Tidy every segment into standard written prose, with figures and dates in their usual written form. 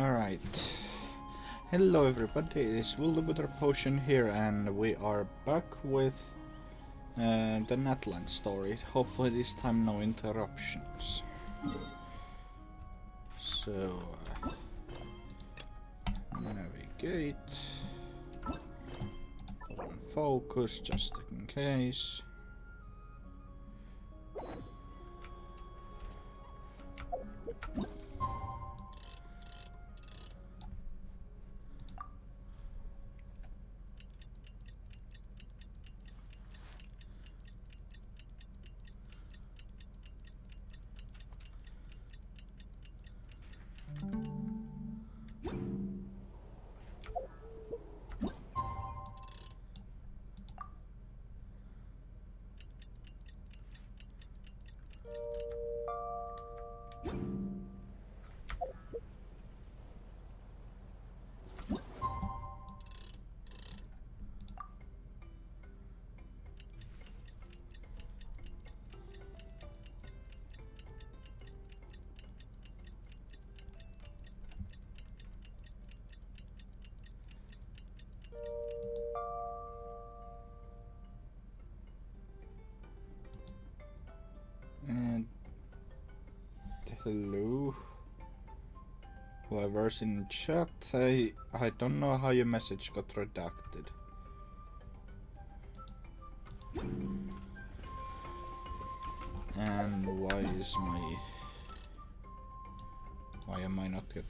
Alright. Hello everybody, it is Will the Butter Potion here, and we are back with the Natlan story. Hopefully this time no interruptions. So, navigate. Put on focus just in case. And hello, whoever's in chat. I don't know how your message got redacted. And why am I not good?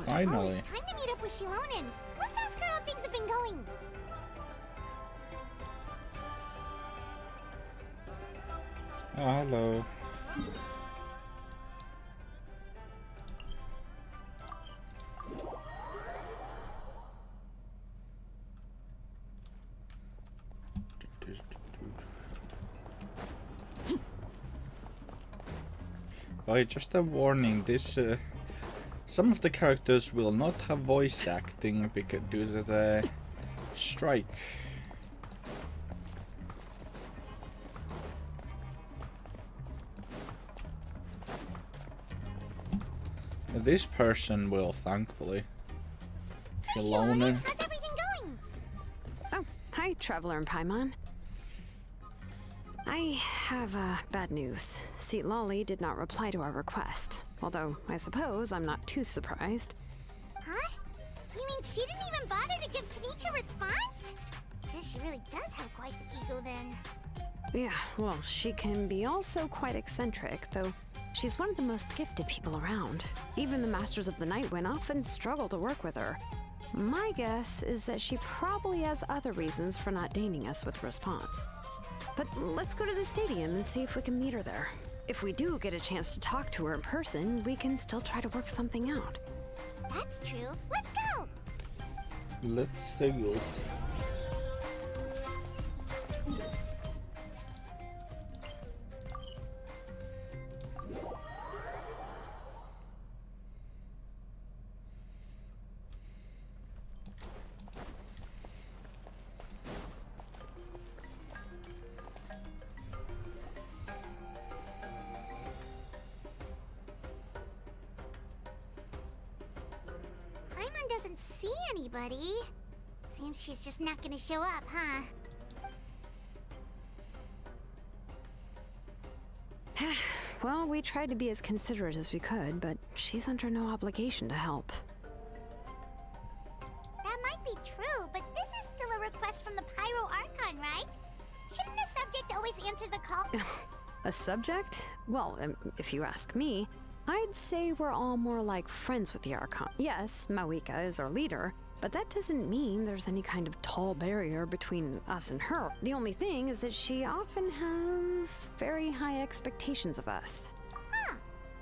Finally. Oh, it's time to meet up with Shilonen. Let's ask her how things have been going. Oh, hello. Oh, just a warning, this some of the characters will not have voice acting because due to the strike. This person will, thankfully. Hey, Shilonen. how's everything going? Oh, hi, Traveler and Paimon. I have bad news. Lolly did not reply to our request. Although, I suppose I'm not too surprised. Huh? You mean she didn't even bother to give Knicha a response? Guess she really does have quite the ego then. Yeah, well, she can be also quite eccentric, though she's one of the most gifted people around. Even the Masters of the Nightwind often struggle to work with her. My guess is that she probably has other reasons for not deigning us with a response. But let's go to the stadium and see if we can meet her there. If we do get a chance to talk to her in person, we can still try to work something out. That's true. Let's go! Let's go. Paimon doesn't see anybody. Seems she's just not gonna show up, huh? Well, we tried to be as considerate as we could, but she's under no obligation to help. That might be true, but this is still a request from the Pyro Archon, right? Shouldn't the subject always answer the call? A subject? Well, if you ask me, I'd say we're all more like friends with the Archon. Yes, Mawika is our leader, But that doesn't mean there's any kind of tall barrier between us and her. The only thing is that she often has very high expectations of us. Huh.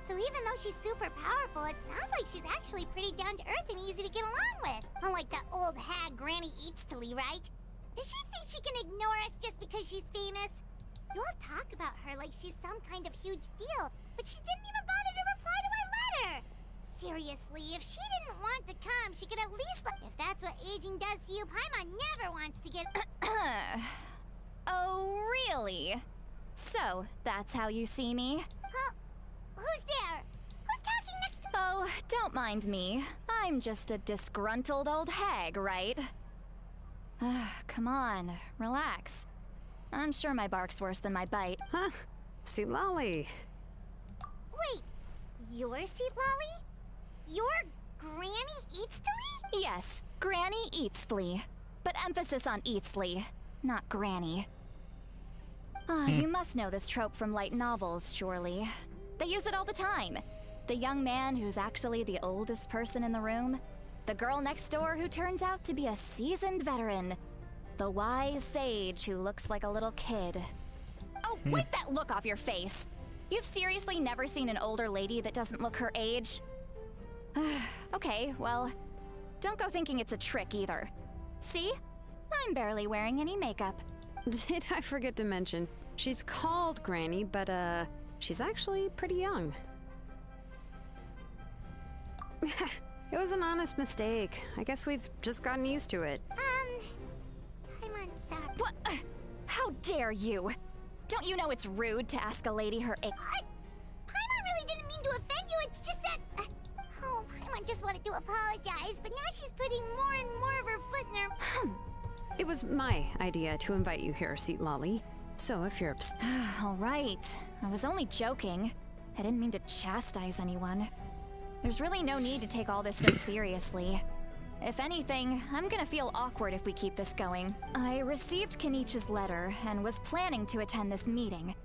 So even though she's super powerful, it sounds like she's actually pretty down to earth and easy to get along with. Unlike that old hag Granny Eatstily, right? Does she think she can ignore us just because she's famous? You all talk about her like she's some kind of huge deal, but she didn't even bother to reply to our letter. Seriously, if she didn't want to come, she could at least if that's what aging does to you, Paimon never wants to get Oh, really? So, that's how you see me? Huh? Who's there? Who's talking next to Oh, don't mind me. I'm just a disgruntled old hag, right? Come on, relax. I'm sure my bark's worse than my bite. Huh? See, Lolly. Wait, you're Seat Lolly? You're Granny Eatstily? Yes, Granny Eatsley. But emphasis on Eatsley, not Granny. You must know this trope from light novels, surely. They use it all the time. The young man who's actually the oldest person in the room. The girl next door who turns out to be a seasoned veteran. The wise sage who looks like a little kid. Oh, wipe that look off your face! You've seriously never seen an older lady that doesn't look her age? Okay, well, don't go thinking it's a trick either. See? I'm barely wearing any makeup. Did I forget to mention, she's called Granny, but she's actually pretty young. It was an honest mistake. I guess we've just gotten used to it. Paimon, sorry. What? How dare you? Don't you know it's rude to ask a lady her age? Paimon really didn't mean to offend you, it's just that... oh, Paimon just wanted to apologize, but now she's putting more and more of her foot in her... It was my idea to invite you here, Seat Lolly. So if you're upset... All right. I was only joking. I didn't mean to chastise anyone. There's really no need to take all this so seriously. If anything, I'm gonna feel awkward if we keep this going. I received Kenichi's letter and was planning to attend this meeting.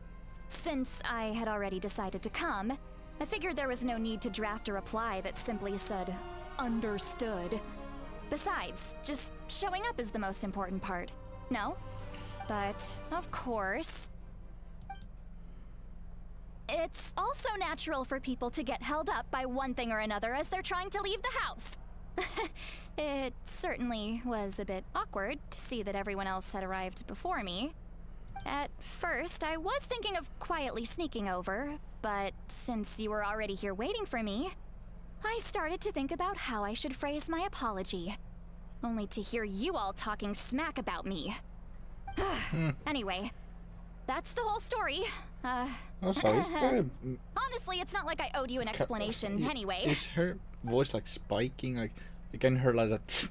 Since I had already decided to come, I figured there was no need to draft a reply that simply said, "Understood." Besides, just showing up is the most important part. No? But, of course... It's also natural for people to get held up by one thing or another as they're trying to leave the house. It certainly was a bit awkward to see that everyone else had arrived before me. At first, I was thinking of quietly sneaking over, but since you were already here waiting for me, I started to think about how I should phrase my apology. Only to hear you all talking smack about me. Anyway, that's the whole story. Oh, so is the... Honestly, it's not like I owed you an explanation anyway. Is her voice like spiking? Like, you can hear like that...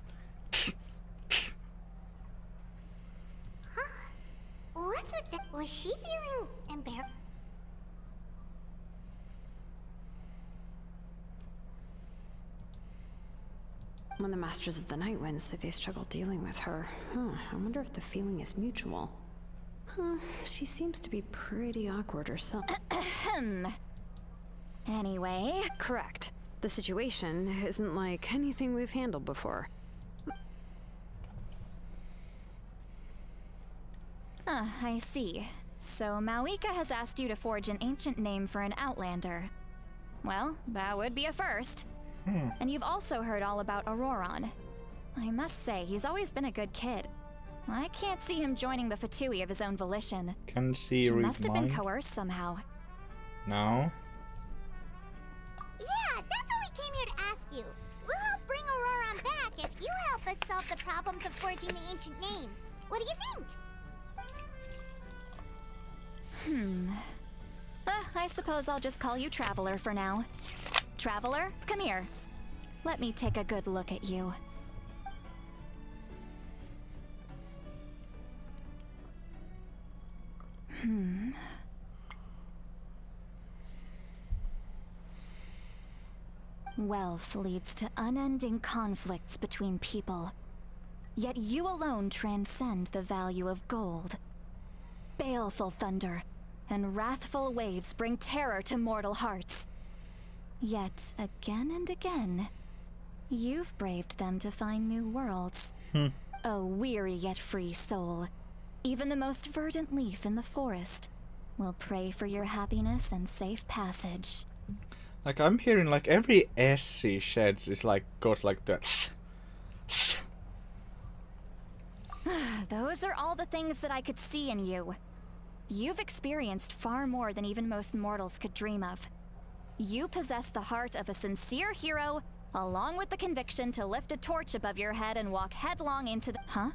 What's with that? Was she feeling embarrassed? When the Masters of the Night Wind say they struggle dealing with her, I wonder if the feeling is mutual. She seems to be pretty awkward herself. Anyway... Correct. The situation isn't like anything we've handled before. I see. So Mauika has asked you to forge an ancient name for an Outlander. Well, that would be a first. And you've also heard all about Auroron. I must say, he's always been a good kid. I can't see him joining the Fatui of his own volition. Can see He read must have mind? been coerced somehow. No. Yeah, that's what we came here to ask you. We'll help bring Auroron back if you help us solve the problems of forging the ancient name. What do you think? I suppose I'll just call you Traveler for now. Traveler, come here. Let me take a good look at you. Wealth leads to unending conflicts between people. Yet you alone transcend the value of gold. Baleful thunder and wrathful waves bring terror to mortal hearts. Yet again and again, You've braved them to find new worlds. A weary yet free soul. Even the most verdant leaf in the forest will pray for your happiness and safe passage. Like, I'm hearing like every S he sheds is like, goes like that. Those are all the things that I could see in you. You've experienced far more than even most mortals could dream of. You possess the heart of a sincere hero, along with the conviction to lift a torch above your head and walk headlong into the— Huh?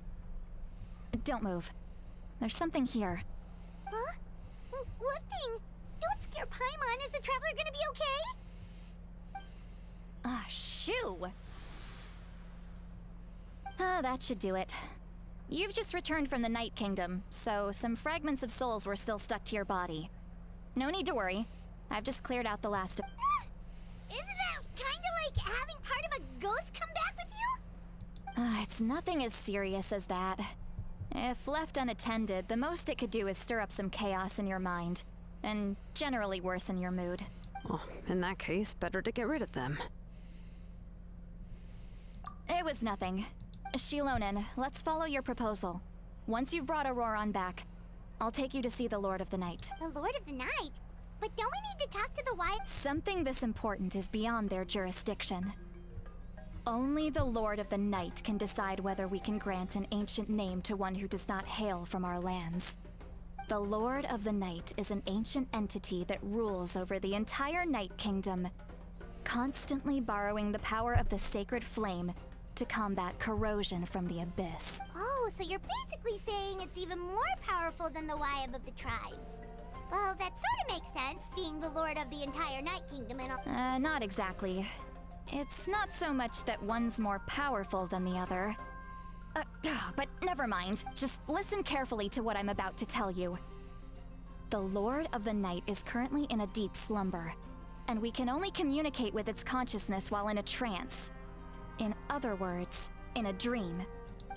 Don't move. There's something here. Huh? What thing? Don't scare Paimon. Is the traveler gonna be okay? Ah, shoo! Ah, that should do it. You've just returned from the Night Kingdom, so some fragments of souls were still stuck to your body. No need to worry. I've just cleared out the last of— Isn't that kinda like having part of a ghost come back with you? It's nothing as serious as that. If left unattended, the most it could do is stir up some chaos in your mind, and generally worsen your mood. Well, in that case, better to get rid of them. It was nothing. Shilonen, let's follow your proposal. Once you've brought Auroron back, I'll take you to see the Lord of the Night. The Lord of the Night? But don't we need to talk to the wife? Something this important is beyond their jurisdiction. Only the Lord of the Night can decide whether we can grant an ancient name to one who does not hail from our lands. The Lord of the Night is an ancient entity that rules over the entire Night Kingdom, constantly borrowing the power of the sacred flame to combat corrosion from the abyss. Oh, so you're basically saying it's even more powerful than the Wyab of the tribes. Well, that sort of makes sense, being the lord of the entire Night Kingdom and all. Not exactly. It's not so much that one's more powerful than the other. But never mind. Just listen carefully to what I'm about to tell you. The Lord of the Night is currently in a deep slumber, and we can only communicate with its consciousness while in a trance. In other words, in a dream.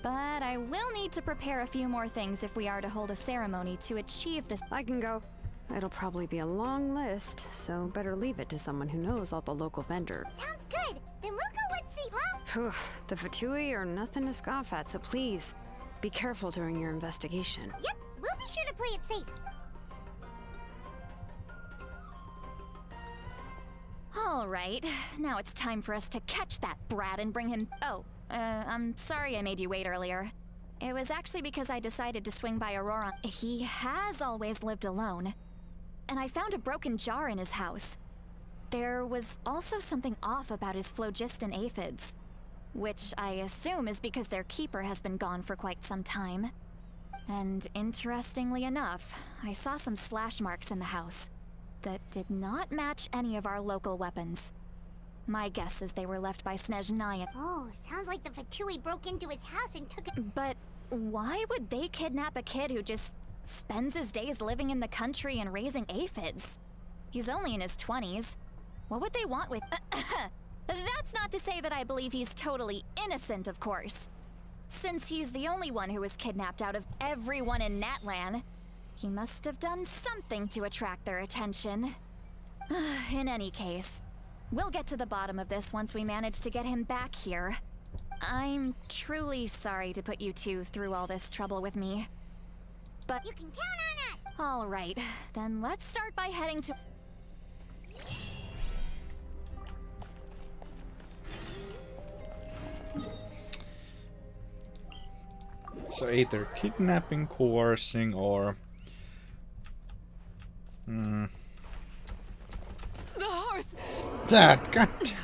But I will need to prepare a few more things if we are to hold a ceremony to achieve this. I can go. It'll probably be a long list, so better leave it to someone who knows all the local vendors. Sounds good. Then we'll go with Seat Long. Phew, the Fatui are nothing to scoff at, so please, be careful during your investigation. Yep, we'll be sure to play it safe. All right, now it's time for us to catch that brat and bring him— Oh, I'm sorry I made you wait earlier. It was actually because I decided to swing by Auroron. He has always lived alone, and I found a broken jar in his house. There was also something off about his phlogiston aphids, which I assume is because their keeper has been gone for quite some time. And interestingly enough, I saw some slash marks in the house that did not match any of our local weapons. My guess is they were left by Snezhnaya. Oh, sounds like the Fatui broke into his house and took it. But why would they kidnap a kid who just spends his days living in the country and raising aphids? He's only in his 20s. What would they want with— That's not to say that I believe he's totally innocent, of course. Since he's the only one who was kidnapped out of everyone in Natlan, he must have done something to attract their attention. In any case, we'll get to the bottom of this once we manage to get him back here. I'm truly sorry to put you two through all this trouble with me. But You can count on us. all right, then let's start by heading to— So either kidnapping, coercing, or... The hearth! That, god damn.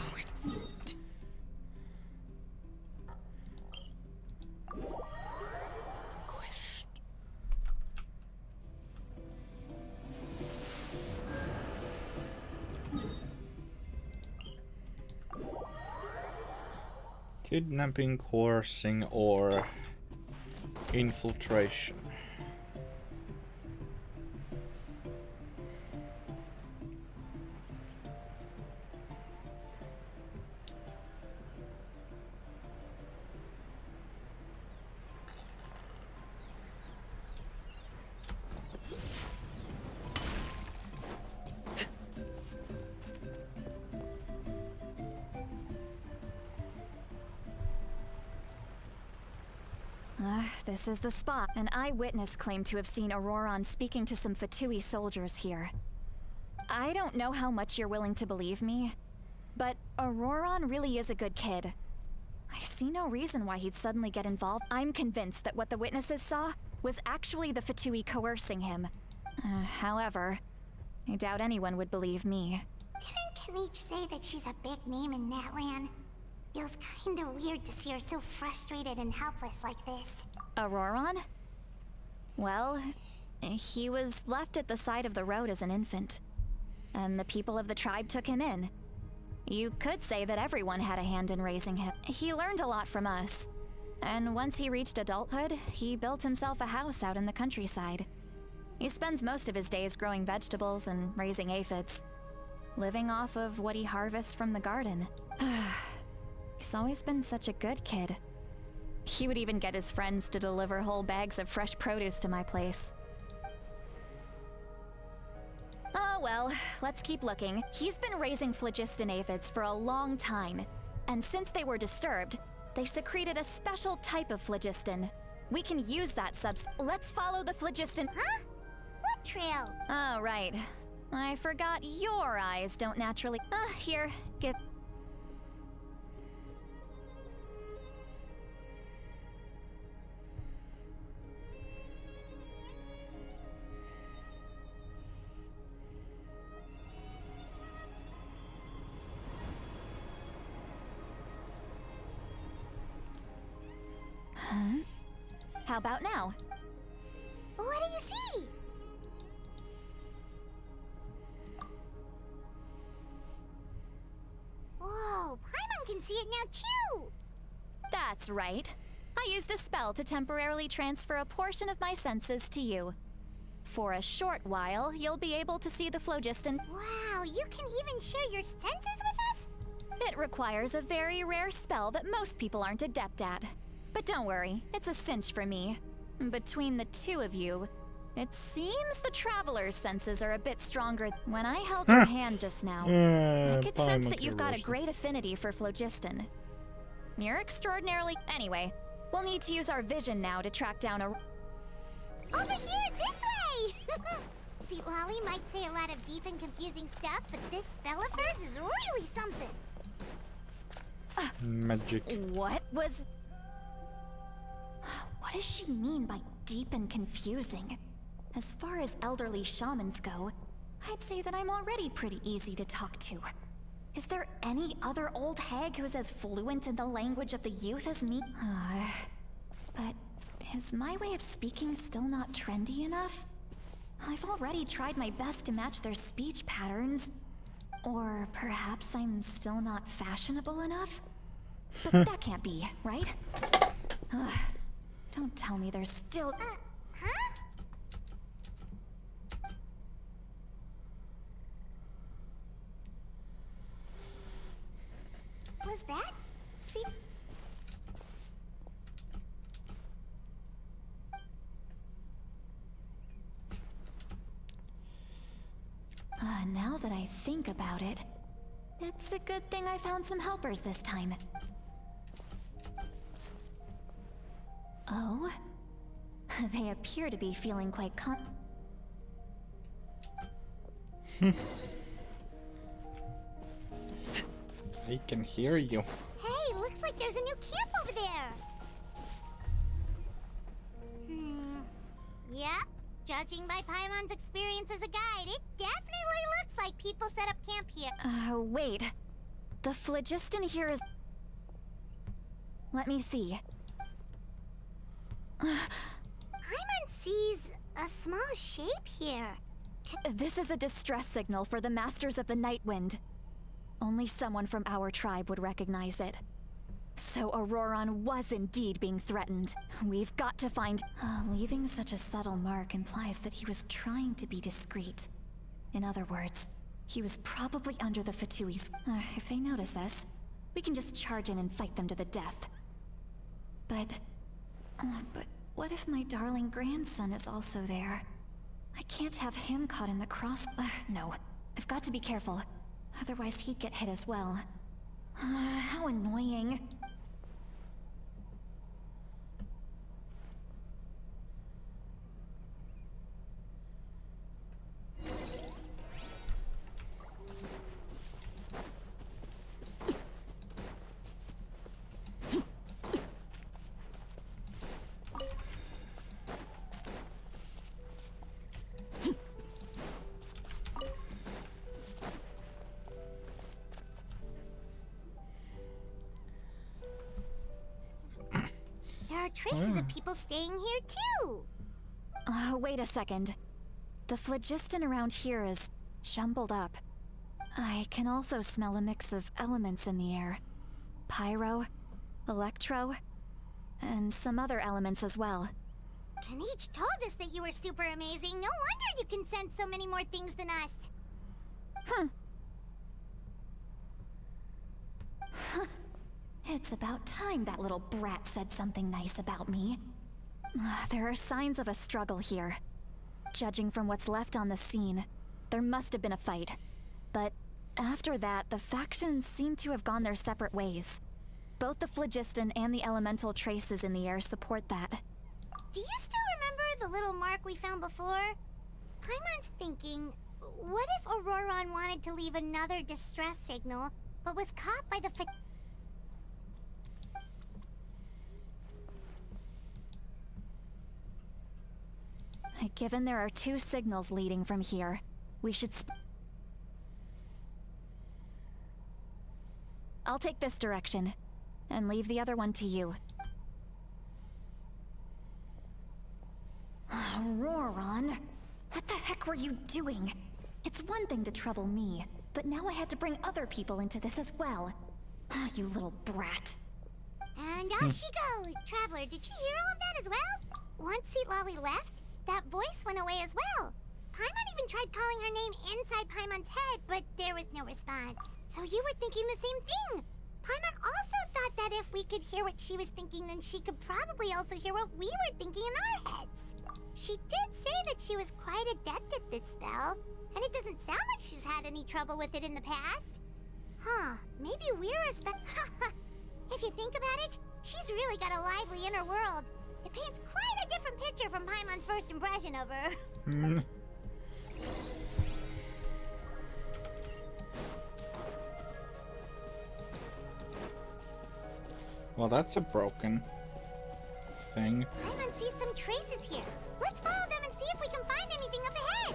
Kidnapping, coercing, or infiltration. This is the spot. An eyewitness claimed to have seen Auroron speaking to some Fatui soldiers here. I don't know how much you're willing to believe me, but Auroron really is a good kid. I see no reason why he'd suddenly get involved. I'm convinced that what the witnesses saw was actually the Fatui coercing him. However, I doubt anyone would believe me. Didn't Kanich say that she's a big name in Natlan? Feels kinda weird to see her so frustrated and helpless like this. Auroron? Well, he was left at the side of the road as an infant, and the people of the tribe took him in. You could say that everyone had a hand in raising him. He learned a lot from us, and once he reached adulthood, he built himself a house out in the countryside. He spends most of his days growing vegetables and raising aphids, living off of what he harvests from the garden. He's always been such a good kid. He would even get his friends to deliver whole bags of fresh produce to my place. Oh well, let's keep looking. He's been raising phlogiston aphids for a long time, and since they were disturbed, they secreted a special type of phlogiston. We can use that Let's follow the phlogiston. Huh? What trail? Oh, right. I forgot your eyes don't naturally. Here, give. How about now? What do you see? Whoa, Paimon can see it now too! That's right. I used a spell to temporarily transfer a portion of my senses to you. For a short while, you'll be able to see the phlogiston. Wow, you can even share your senses with us? It requires a very rare spell that most people aren't adept at. But don't worry, it's a cinch for me. Between the two of you, it seems the traveler's senses are a bit stronger. When I held your hand just now, I could sense that you've got a great affinity for phlogiston. You're extraordinarily... Anyway, we'll need to use our vision now to track down a... Over here, this way! See, Lolly might say a lot of deep and confusing stuff, but this spell of hers is really something. Magic. What was... What does she mean by deep and confusing? As far as elderly shamans go, I'd say that I'm already pretty easy to talk to. Is there any other old hag who's as fluent in the language of the youth as me? But is my way of speaking still not trendy enough? I've already tried my best to match their speech patterns. Or perhaps I'm still not fashionable enough? But that can't be, right? Don't tell me there's still... Huh? Was that? See? Now that I think about it, it's a good thing I found some helpers this time. Oh? They appear to be feeling quite I can hear you. Hey, looks like there's a new camp over there. Yep. Judging by Paimon's experience as a guide, it definitely looks like people set up camp here. Wait. The phlogiston here is... Let me see. Paimon sees a small shape here. This is a distress signal for the Masters of the Night Wind. Only someone from our tribe would recognize it. So Auroron was indeed being threatened. We've got to find... leaving such a subtle mark implies that he was trying to be discreet. In other words, he was probably under the Fatui's... if they notice us, we can just charge in and fight them to the death. But what if my darling grandson is also there? I can't have him caught in the cross... no. I've got to be careful. Otherwise he'd get hit as well. How annoying. traces of people staying here too. Wait a second. The phlogiston around here is jumbled up. I can also smell a mix of elements in the air. Pyro, electro, and some other elements as well. Kanich told us that you were super amazing. No wonder you can sense so many more things than us. It's about time that little brat said something nice about me. There are signs of a struggle here. Judging from what's left on the scene, there must have been a fight. But after that, the factions seem to have gone their separate ways. Both the phlogiston and the elemental traces in the air support that. Do you still remember the little mark we found before? Paimon's thinking, what if Auroron wanted to leave another distress signal, but was caught by the Given there are 2 signals leading from here, we should I'll take this direction, and leave the other one to you. Auroron, what the heck were you doing? It's one thing to trouble me, but now I had to bring other people into this as well. You little brat. And off she goes! Traveler, did you hear all of that as well? Once Seatlolly left, that voice went away as well. Paimon even tried calling her name inside Paimon's head, but there was no response. So you were thinking the same thing. Paimon also thought that if we could hear what she was thinking, then she could probably also hear what we were thinking in our heads. She did say that she was quite adept at this spell, and it doesn't sound like she's had any trouble with it in the past. Huh, maybe we're If you think about it, she's really got a lively inner world. It paints quite a different picture from Paimon's first impression of her. Well, that's a broken thing. Paimon sees some traces here. Let's follow them and see if we can find anything up ahead.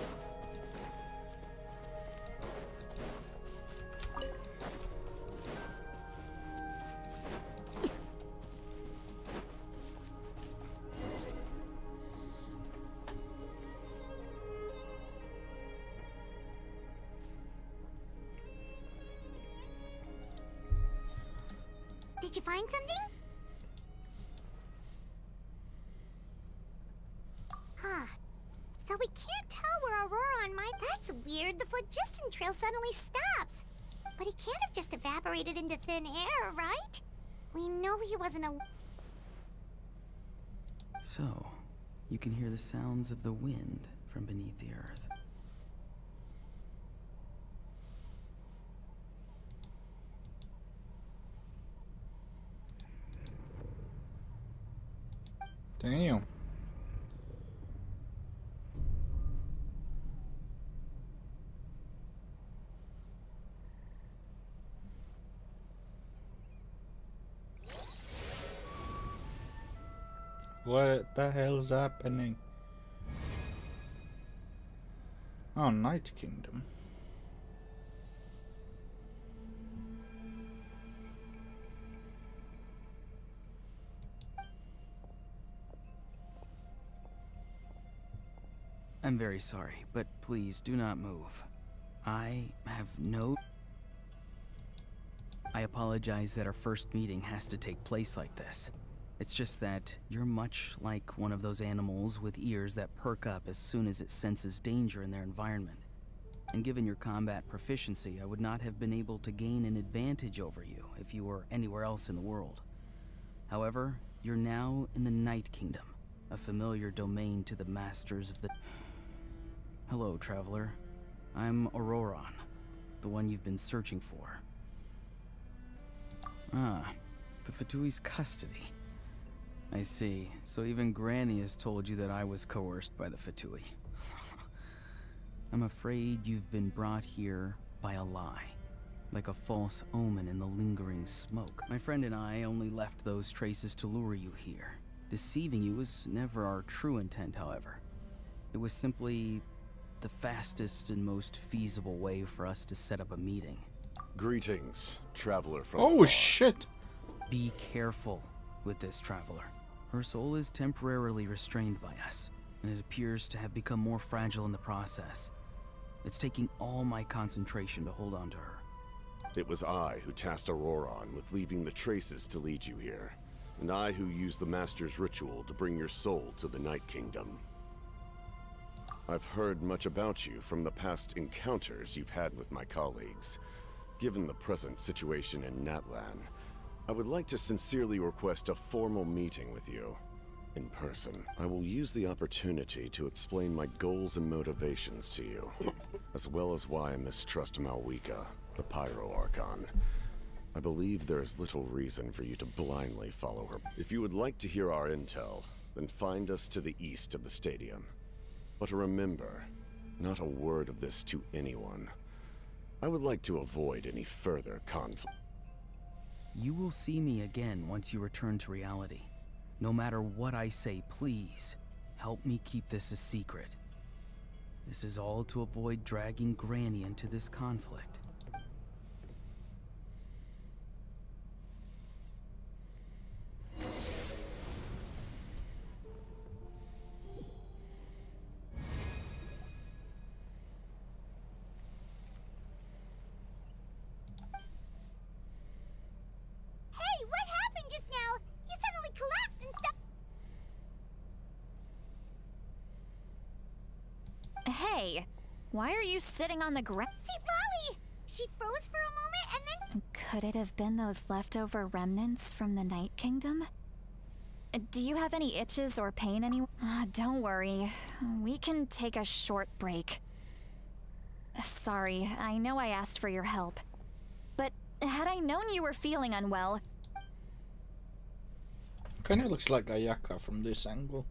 Did you find something? Huh. So we can't tell where Auroron might... That's weird. The phlogiston trail suddenly stops. But he can't have just evaporated into thin air, right? We know he wasn't a... So, you can hear the sounds of the wind from beneath the earth. Damn. What the hell's happening? Oh, Night Kingdom. I'm very sorry, but please do not move. I have no... I apologize that our first meeting has to take place like this. It's just that you're much like one of those animals with ears that perk up as soon as it senses danger in their environment. And given your combat proficiency, I would not have been able to gain an advantage over you if you were anywhere else in the world. However, you're now in the Night Kingdom, a familiar domain to the masters of the... Hello, traveler. I'm Auroron, the one you've been searching for. Ah, the Fatui's custody. I see. So even Granny has told you that I was coerced by the Fatui. I'm afraid you've been brought here by a lie, like a false omen in the lingering smoke. My friend and I only left those traces to lure you here. Deceiving you was never our true intent, however. It was simply the fastest and most feasible way for us to set up a meeting. Greetings, traveler from Oh afar. shit! Be careful with this, traveler. Her soul is temporarily restrained by us, and it appears to have become more fragile in the process. It's taking all my concentration to hold on to her. It was I who tasked Auroron with leaving the traces to lead you here, and I who used the Master's ritual to bring your soul to the Night Kingdom. I've heard much about you from the past encounters you've had with my colleagues. Given the present situation in Natlan, I would like to sincerely request a formal meeting with you. In person, I will use the opportunity to explain my goals and motivations to you, as well as why I mistrust Malwika, the Pyro Archon. I believe there is little reason for you to blindly follow her. If you would like to hear our intel, then find us to the east of the stadium. But remember, not a word of this to anyone. I would like to avoid any further conflict. You will see me again once you return to reality. No matter what I say, please, help me keep this a secret. This is all to avoid dragging Granny into this conflict. Hey, what happened just now? You suddenly collapsed and stuff. Hey, why are you sitting on the ground? See, Lolly! She froze for a moment and then... Could it have been those leftover remnants from the Night Kingdom? Do you have any itches or pain anywhere? Don't worry. We can take a short break. Sorry, I know I asked for your help. But had I known you were feeling unwell... Kinda looks like Ayaka from this angle.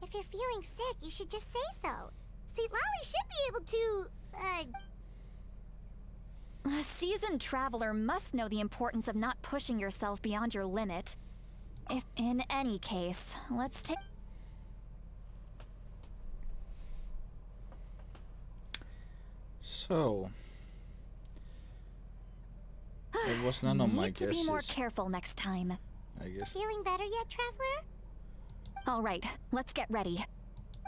If you're feeling sick, you should just say so. See, Lolly should be able to, A seasoned traveler must know the importance of not pushing yourself beyond your limit. If in any case, let's take... So... It was none of my Need to be more guesses, careful next time. I guess. feeling better yet, Traveler? All right, let's get ready.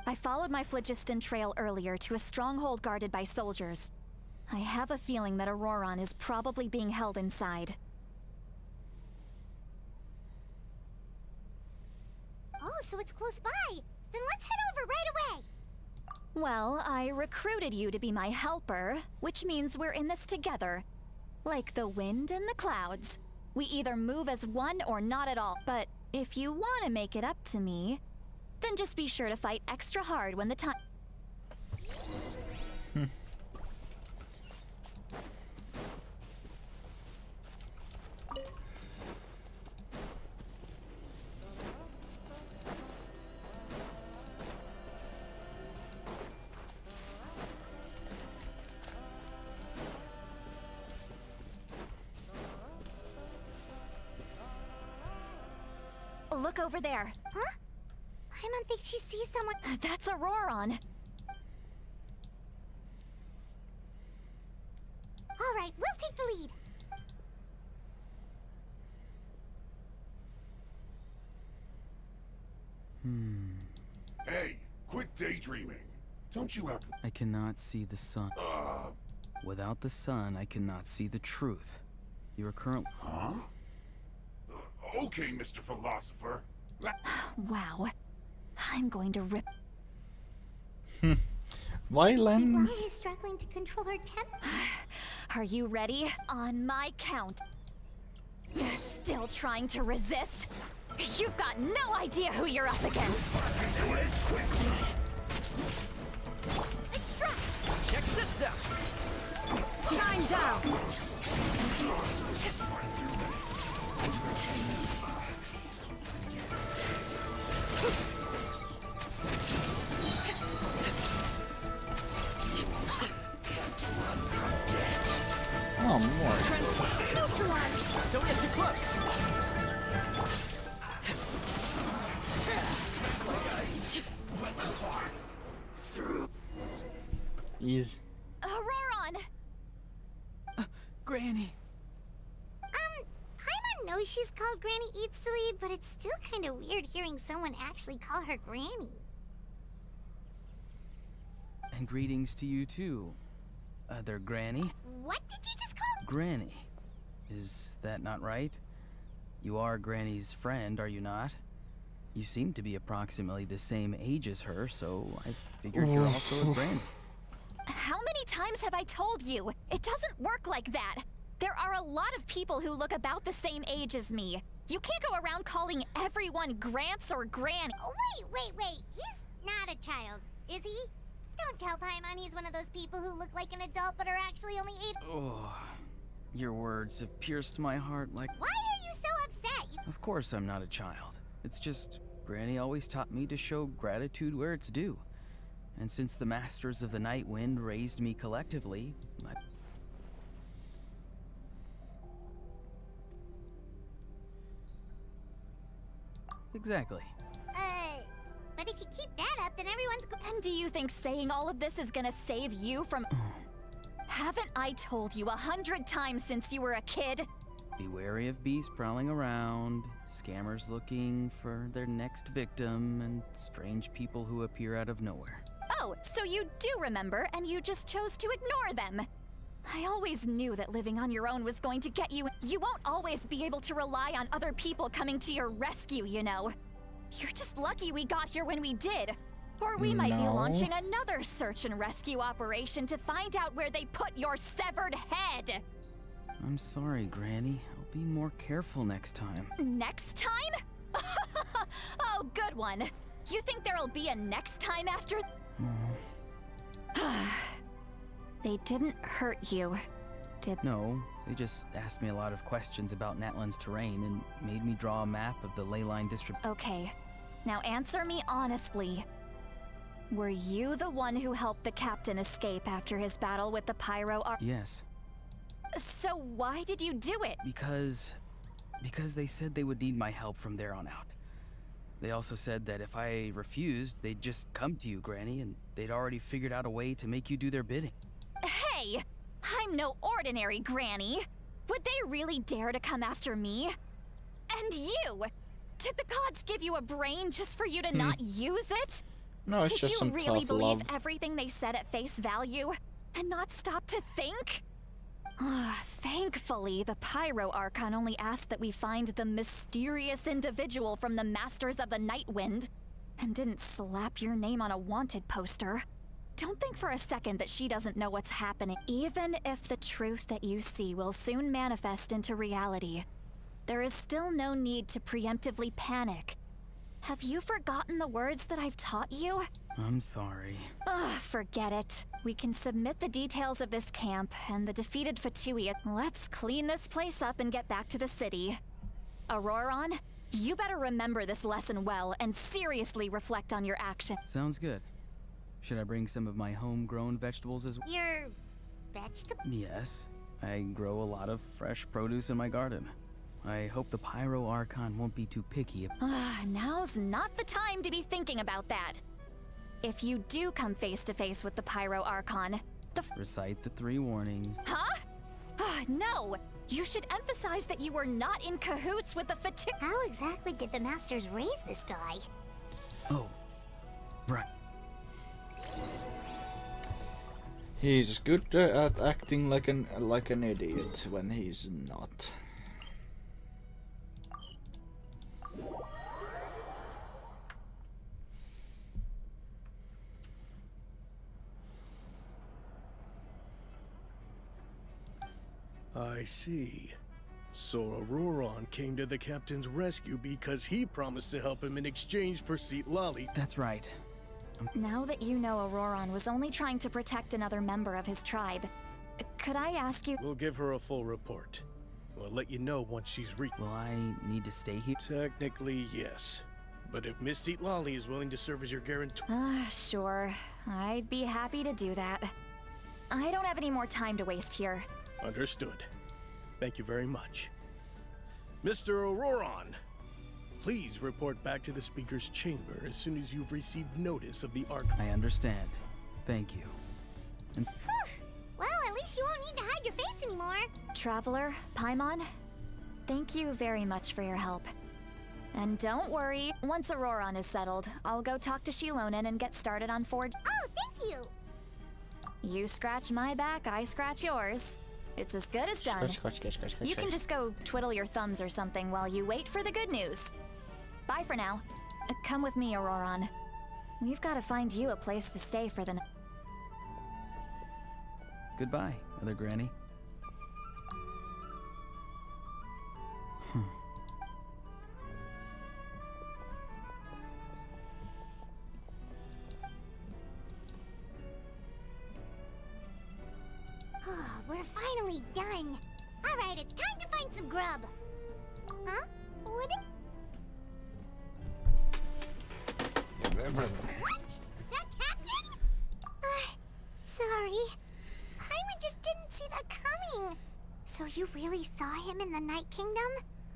I followed my phlogiston trail earlier to a stronghold guarded by soldiers. I have a feeling that Auroron is probably being held inside. Oh, so it's close by. Then let's head over right away. Well, I recruited you to be my helper, which means we're in this together. Like the wind and the clouds. We either move as one or not at all. But if you want to make it up to me, then just be sure to fight extra hard when the time... Look over there. Huh? Paimon thinks she sees someone. That's Auroron. All right, we'll take the lead. Hey, quit daydreaming. Don't you have... I cannot see the sun. Without the sun, I cannot see the truth. You are currently... Huh? Okay, Mr. Philosopher. Wow. I'm going to rip... See, Lolly Violence! is struggling to control her temper. Are you ready? On my count. Still trying to resist? You've got no idea who you're up against. Extract! Check this out! Shine down! Oh, more. Don't get too close! Is Auroron! Granny! Paimon knows she's called Granny Eats to Leave, but it's still kind of weird hearing someone actually call her Granny. And greetings to you too, other Granny. What did you just call? Granny. Is that not right? You are Granny's friend, are you not? You seem to be approximately the same age as her, so I figured you're also a Granny. How many times have I told you? It doesn't work like that. There are a lot of people who look about the same age as me. You can't go around calling everyone Gramps or Granny. Oh, wait. He's not a child, is he? Don't tell Paimon he's one of those people who look like an adult but are actually only 8. Oh, your words have pierced my heart like... Why are you so upset? Of course I'm not a child. It's just, Granny always taught me to show gratitude where it's due. And since the Masters of the Night Wind raised me collectively, I... Exactly. But if you keep that up, then everyone's And do you think saying all of this is gonna save you from... Haven't I told you 100 times since you were a kid? Be wary of beasts prowling around, scammers looking for their next victim, and strange people who appear out of nowhere. Oh, so you do remember, and you just chose to ignore them. I always knew that living on your own was going to get you. You won't always be able to rely on other people coming to your rescue, you know. You're just lucky we got here when we did. Or we might be No. launching another search and rescue operation to find out where they put your severed head. I'm sorry, Granny. I'll be more careful next time. Next time? Oh, good one. You think there'll be a next time after? They didn't hurt you, did they? No, they just asked me a lot of questions about Natlan's terrain and made me draw a map of the ley line district. Okay, now answer me honestly. Were you the one who helped the captain escape after his battle with the Pyro Ar- Yes, So why did you do it? because they said they would need my help from there on out. They also said that if I refused, they'd just come to you, Granny, and they'd already figured out a way to make you do their bidding. Hey, I'm no ordinary Granny. Would they really dare to come after me? And you? Did the gods give you a brain just for you to not use it? no, it's Did just you some really tough believe love. everything they said at face value and not stop to think? Thankfully, the Pyro Archon only asked that we find the mysterious individual from the Masters of the Night Wind and didn't slap your name on a wanted poster. Don't think for a second that she doesn't know what's happening. Even if the truth that you see will soon manifest into reality, there is still no need to preemptively panic. Have you forgotten the words that I've taught you? I'm sorry. Forget it. We can submit the details of this camp and the defeated Fatui. Let's clean this place up and get back to the city. Auroron, you better remember this lesson well and seriously reflect on your action. Sounds good. Should I bring some of my homegrown vegetables as well? your vegetable. Yes, I grow a lot of fresh produce in my garden. I hope the Pyro Archon won't be too picky. Now's not the time to be thinking about that. If you do come face to face with the Pyro Archon, Recite the 3 warnings. Huh? No! You should emphasize that you were not in cahoots with the Fatui. How exactly did the Masters raise this guy? Oh, right. He's good at acting like an idiot when he's not. I see. So Auroron came to the captain's rescue because he promised to help him in exchange for Seat Lolly. That's right. Now that you know Auroron was only trying to protect another member of his tribe, could I ask you— We'll give her a full report. We'll let you know once she's reached. Will I need to stay here? Technically, yes. But if Miss Seat Lolly is willing to serve as your guarantor... Sure. I'd be happy to do that. I don't have any more time to waste here. Understood. Thank you very much. Mr. Auroron, please report back to the Speaker's chamber as soon as you've received notice of the Archon. I understand. Thank you. And Well, at least you won't need to hide your face anymore. Traveler, Paimon, thank you very much for your help. And don't worry, once Auroron is settled, I'll go talk to Shilonen and get started on Forge. Oh, thank you. You scratch my back, I scratch yours. It's as good as done. You can just go twiddle your thumbs or something while you wait for the good news. Bye for now. Come with me, Auroron. We've got to find you a place to stay for the night. goodbye, Other Granny. We're finally done. All right, it's time to find some grub. Huh? What? What? That captain? Sorry. Paimon just didn't see that coming. So you really saw him in the Night Kingdom?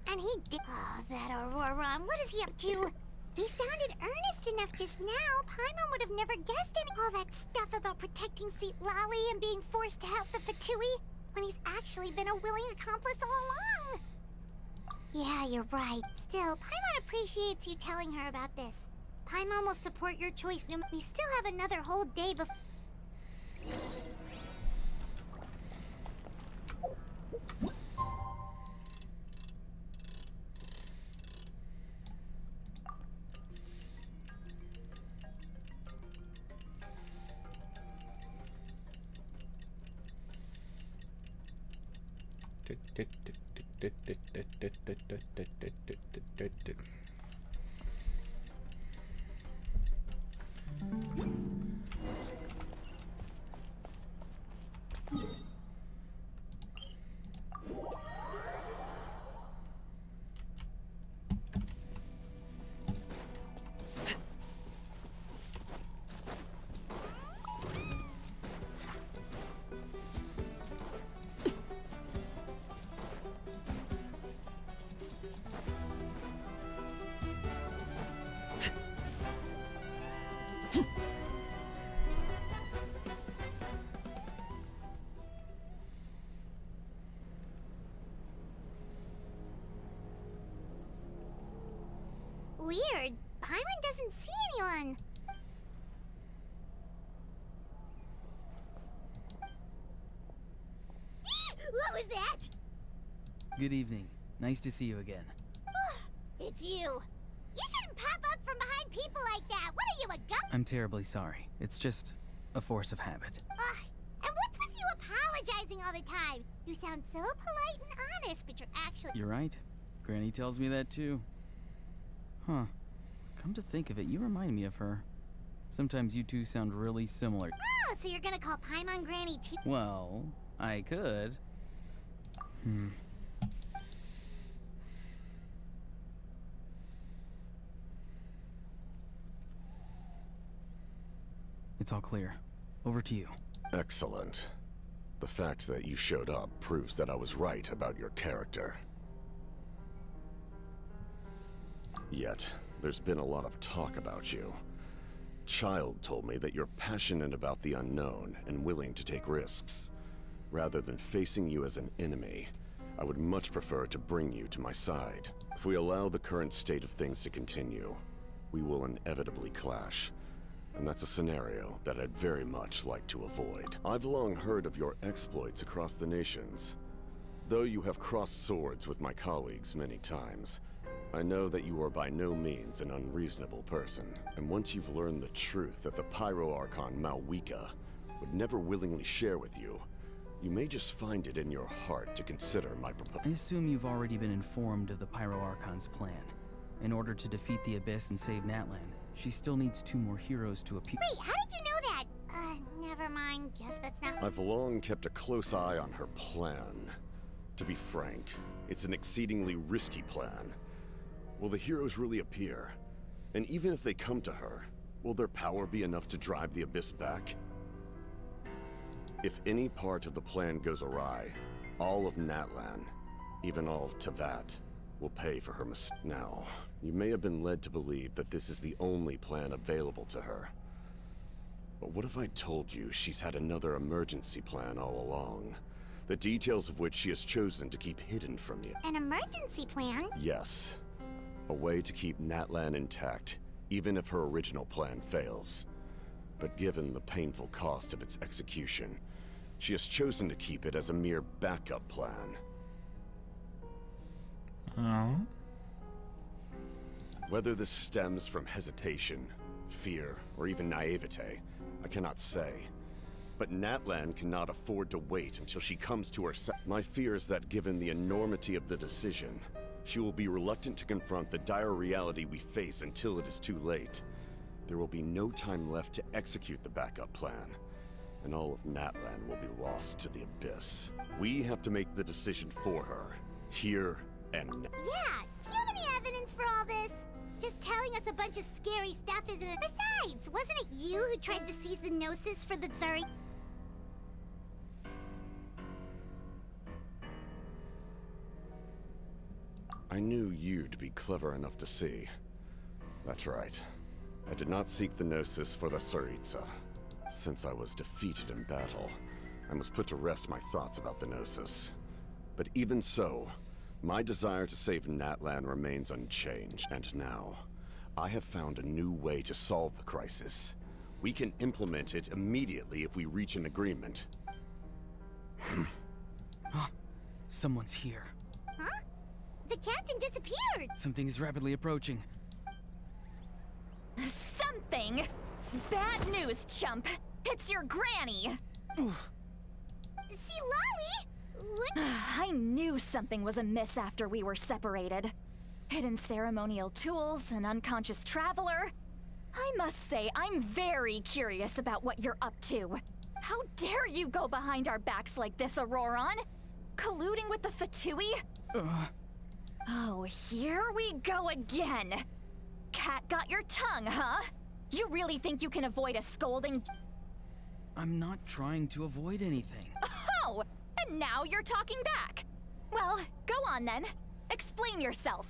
And he did. Oh, that Auroron. What is he up to? He sounded earnest enough just now. Paimon would have never guessed all that stuff about protecting Seat Lally and being forced to help the Fatui when he's actually been a willing accomplice all along. Yeah, you're right. Still, Paimon appreciates you telling her about this. Paimon will support your choice. We still have another whole day before. Weird. Paimon doesn't see anyone. What was that? Good evening. Nice to see you again. It's you. You shouldn't pop up from behind people like that. What are you, a gun? I'm terribly sorry. It's just a force of habit. Ugh. And what's with you apologizing all the time? You sound so polite and honest, but you're actually... You're right. Granny tells me that too. Huh. Come to think of it, you remind me of her. Sometimes you two sound really similar. Oh, so you're gonna call Paimon Granny too? Well, I could. It's all clear. Over to you. Excellent. The fact that you showed up proves that I was right about your character. Yet, there's been a lot of talk about you. Child told me that you're passionate about the unknown and willing to take risks. Rather than facing you as an enemy, I would much prefer to bring you to my side. If we allow the current state of things to continue, we will inevitably clash. And that's a scenario that I'd very much like to avoid. I've long heard of your exploits across the nations. Though you have crossed swords with my colleagues many times, I know that you are by no means an unreasonable person. And once you've learned the truth that the Pyro Archon Malwika would never willingly share with you, you may just find it in your heart to consider my proposal. I assume you've already been informed of the Pyro Archon's plan. In order to defeat the Abyss and save Natlan, she still needs 2 more heroes to appear. Wait, how did you know that? Never mind. Guess that's not... I've long kept a close eye on her plan. To be frank, it's an exceedingly risky plan. Will the heroes really appear? And even if they come to her, will their power be enough to drive the Abyss back? If any part of the plan goes awry, all of Natlan, even all of Tevat, will pay for her mistake. Now, you may have been led to believe that this is the only plan available to her. But what if I told you she's had another emergency plan all along? The details of which she has chosen to keep hidden from you. An emergency plan? Yes. A way to keep Natlan intact, even if her original plan fails. But given the painful cost of its execution, she has chosen to keep it as a mere backup plan. Oh. Whether this stems from hesitation, fear, or even naivete, I cannot say. But Natlan cannot afford to wait until she comes to her My fear is that given the enormity of the decision, she will be reluctant to confront the dire reality we face until it is too late. There will be no time left to execute the backup plan, and all of Natlan will be lost to the abyss. We have to make the decision for her, here and now. Yeah, do you have any evidence for all this? Just telling us a bunch of scary stuff isn't it? Besides, wasn't it you who tried to seize the Gnosis for the Tsari? I knew you'd be clever enough to see. That's right. I did not seek the Gnosis for the Tsaritsa. Since I was defeated in battle, I must put to rest my thoughts about the Gnosis. But even so, my desire to save Natlan remains unchanged, and now, I have found a new way to solve the crisis. We can implement it immediately if we reach an agreement. Someone's here. Huh? The captain disappeared! Something is rapidly approaching. Something? Bad news, chump. It's your granny. See, Lolly? What? I knew something was amiss after we were separated. Hidden ceremonial tools, an unconscious traveler. I must say, I'm very curious about what you're up to. How dare you go behind our backs like this, Auroron? Colluding with the Fatui? Oh, here we go again. Cat got your tongue, huh? You really think you can avoid a scolding? I'm not trying to avoid anything. Oh, and now you're talking back. Well, go on then. Explain yourself.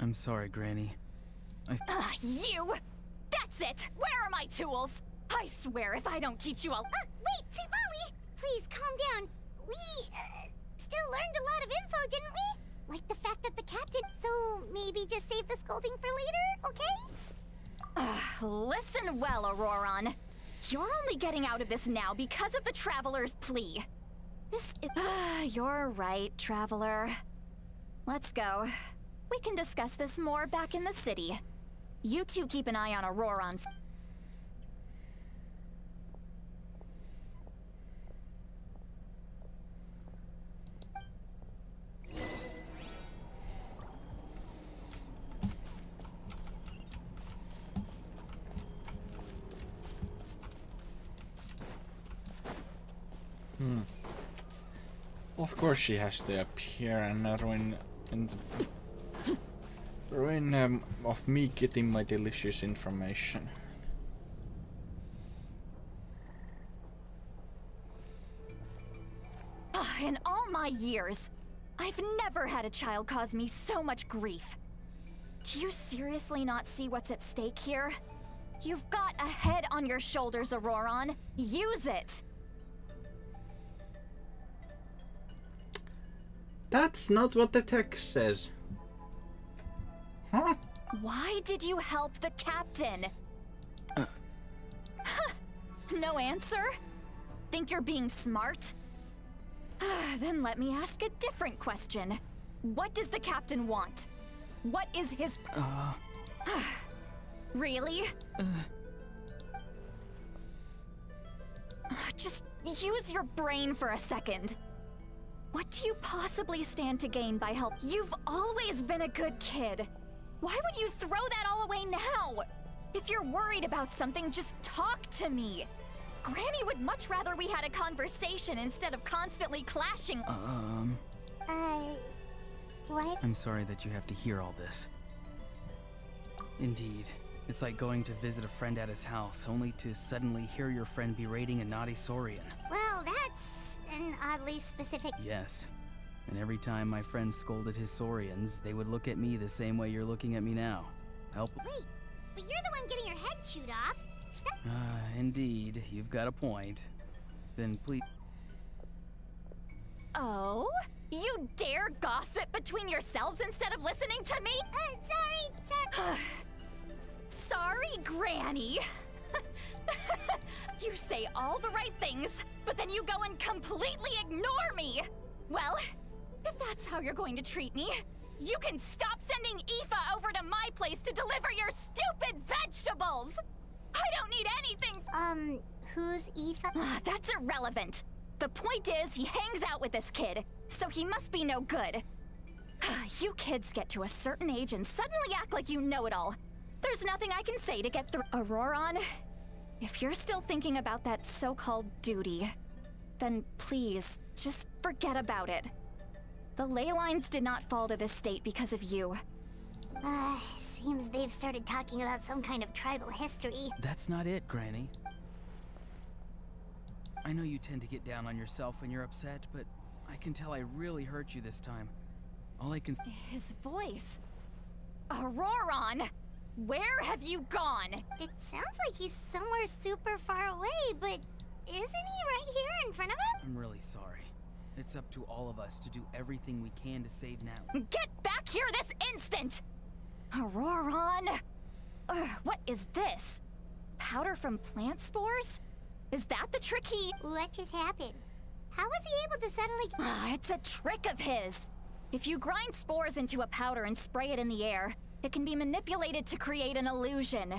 I'm sorry, Granny. You! That's it! Where are my tools? I swear if I don't teach you, I'll— wait, see, Lolly! Please, calm down. We, still learned a lot of info, didn't we? Like the fact that the captain... So, maybe just save the scolding for later, okay? Listen well, Auroron. You're only getting out of this now because of the Traveler's plea. This is... You're right, Traveler. Let's go. We can discuss this more back in the city. You two keep an eye on Auroron. Of course she has to appear and ruin of me getting my delicious information. In all my years, I've never had a child cause me so much grief. Do you seriously not see what's at stake here? You've got a head on your shoulders, Auroron. Use it! That's not what the text says. Huh? Why did you help the captain? No answer? Think you're being smart? Then let me ask a different question. What does the captain want? What is his... Really? Just use your brain for a second. What do you possibly stand to gain by help? You've always been a good kid. Why would you throw that all away now? If you're worried about something, just talk to me. Granny would much rather we had a conversation instead of constantly clashing. What? I'm sorry that you have to hear all this. Indeed. It's like going to visit a friend at his house, only to suddenly hear your friend berating a naughty Saurian. Well, that's an oddly specific... Yes. And every time my friend scolded his Saurians, they would look at me the same way you're looking at me now. Help. Wait, but you're the one getting your head chewed off. next time. Indeed, you've got a point. Then please. Oh? You dare gossip between yourselves instead of listening to me? Sorry. Sorry, Granny. You say all the right things, but then you go and completely ignore me. Well, if that's how you're going to treat me, you can stop sending Aoife over to my place to deliver your stupid vegetables. I don't need anything. Who's Aoife? That's irrelevant. The point is, he hangs out with this kid, so he must be no good. You kids get to a certain age and suddenly act like you know it all. There's nothing I can say to get through. Auroron, if you're still thinking about that so-called duty, then please, just forget about it. The ley lines did not fall to this state because of you. Seems they've started talking about some kind of tribal history. That's not it, Granny. I know you tend to get down on yourself when you're upset, but I can tell I really hurt you this time. All I can... His voice. Auroron! Where have you gone? It sounds like he's somewhere super far away, but isn't he right here in front of him? I'm really sorry. It's up to all of us to do everything we can to save Natlan. Get back here this instant! Auroron! What is this? Powder from plant spores? Is that the trick he... What just happened? How was he able to suddenly... It's a trick of his. If you grind spores into a powder and spray it in the air, it can be manipulated to create an illusion.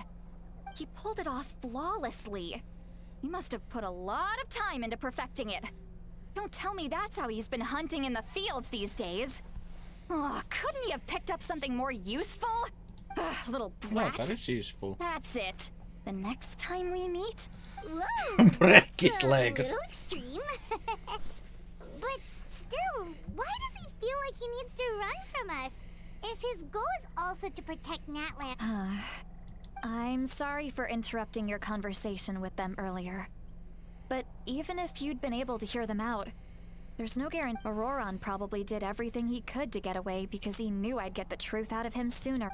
He pulled it off flawlessly. He must have put a lot of time into perfecting it. Don't tell me that's how he's been hunting in the fields these days. Oh, couldn't he have picked up something more useful? Little brat. No, that is useful. That's it. The next time we meet... Whoa! Break his that's legs. a little extreme. But still, why does he feel like he needs to run from us? If his goal is also to protect Natlan... I'm sorry for interrupting your conversation with them earlier. But even if you'd been able to hear them out, there's no guarantee. Auroron probably did everything he could to get away because he knew I'd get the truth out of him sooner.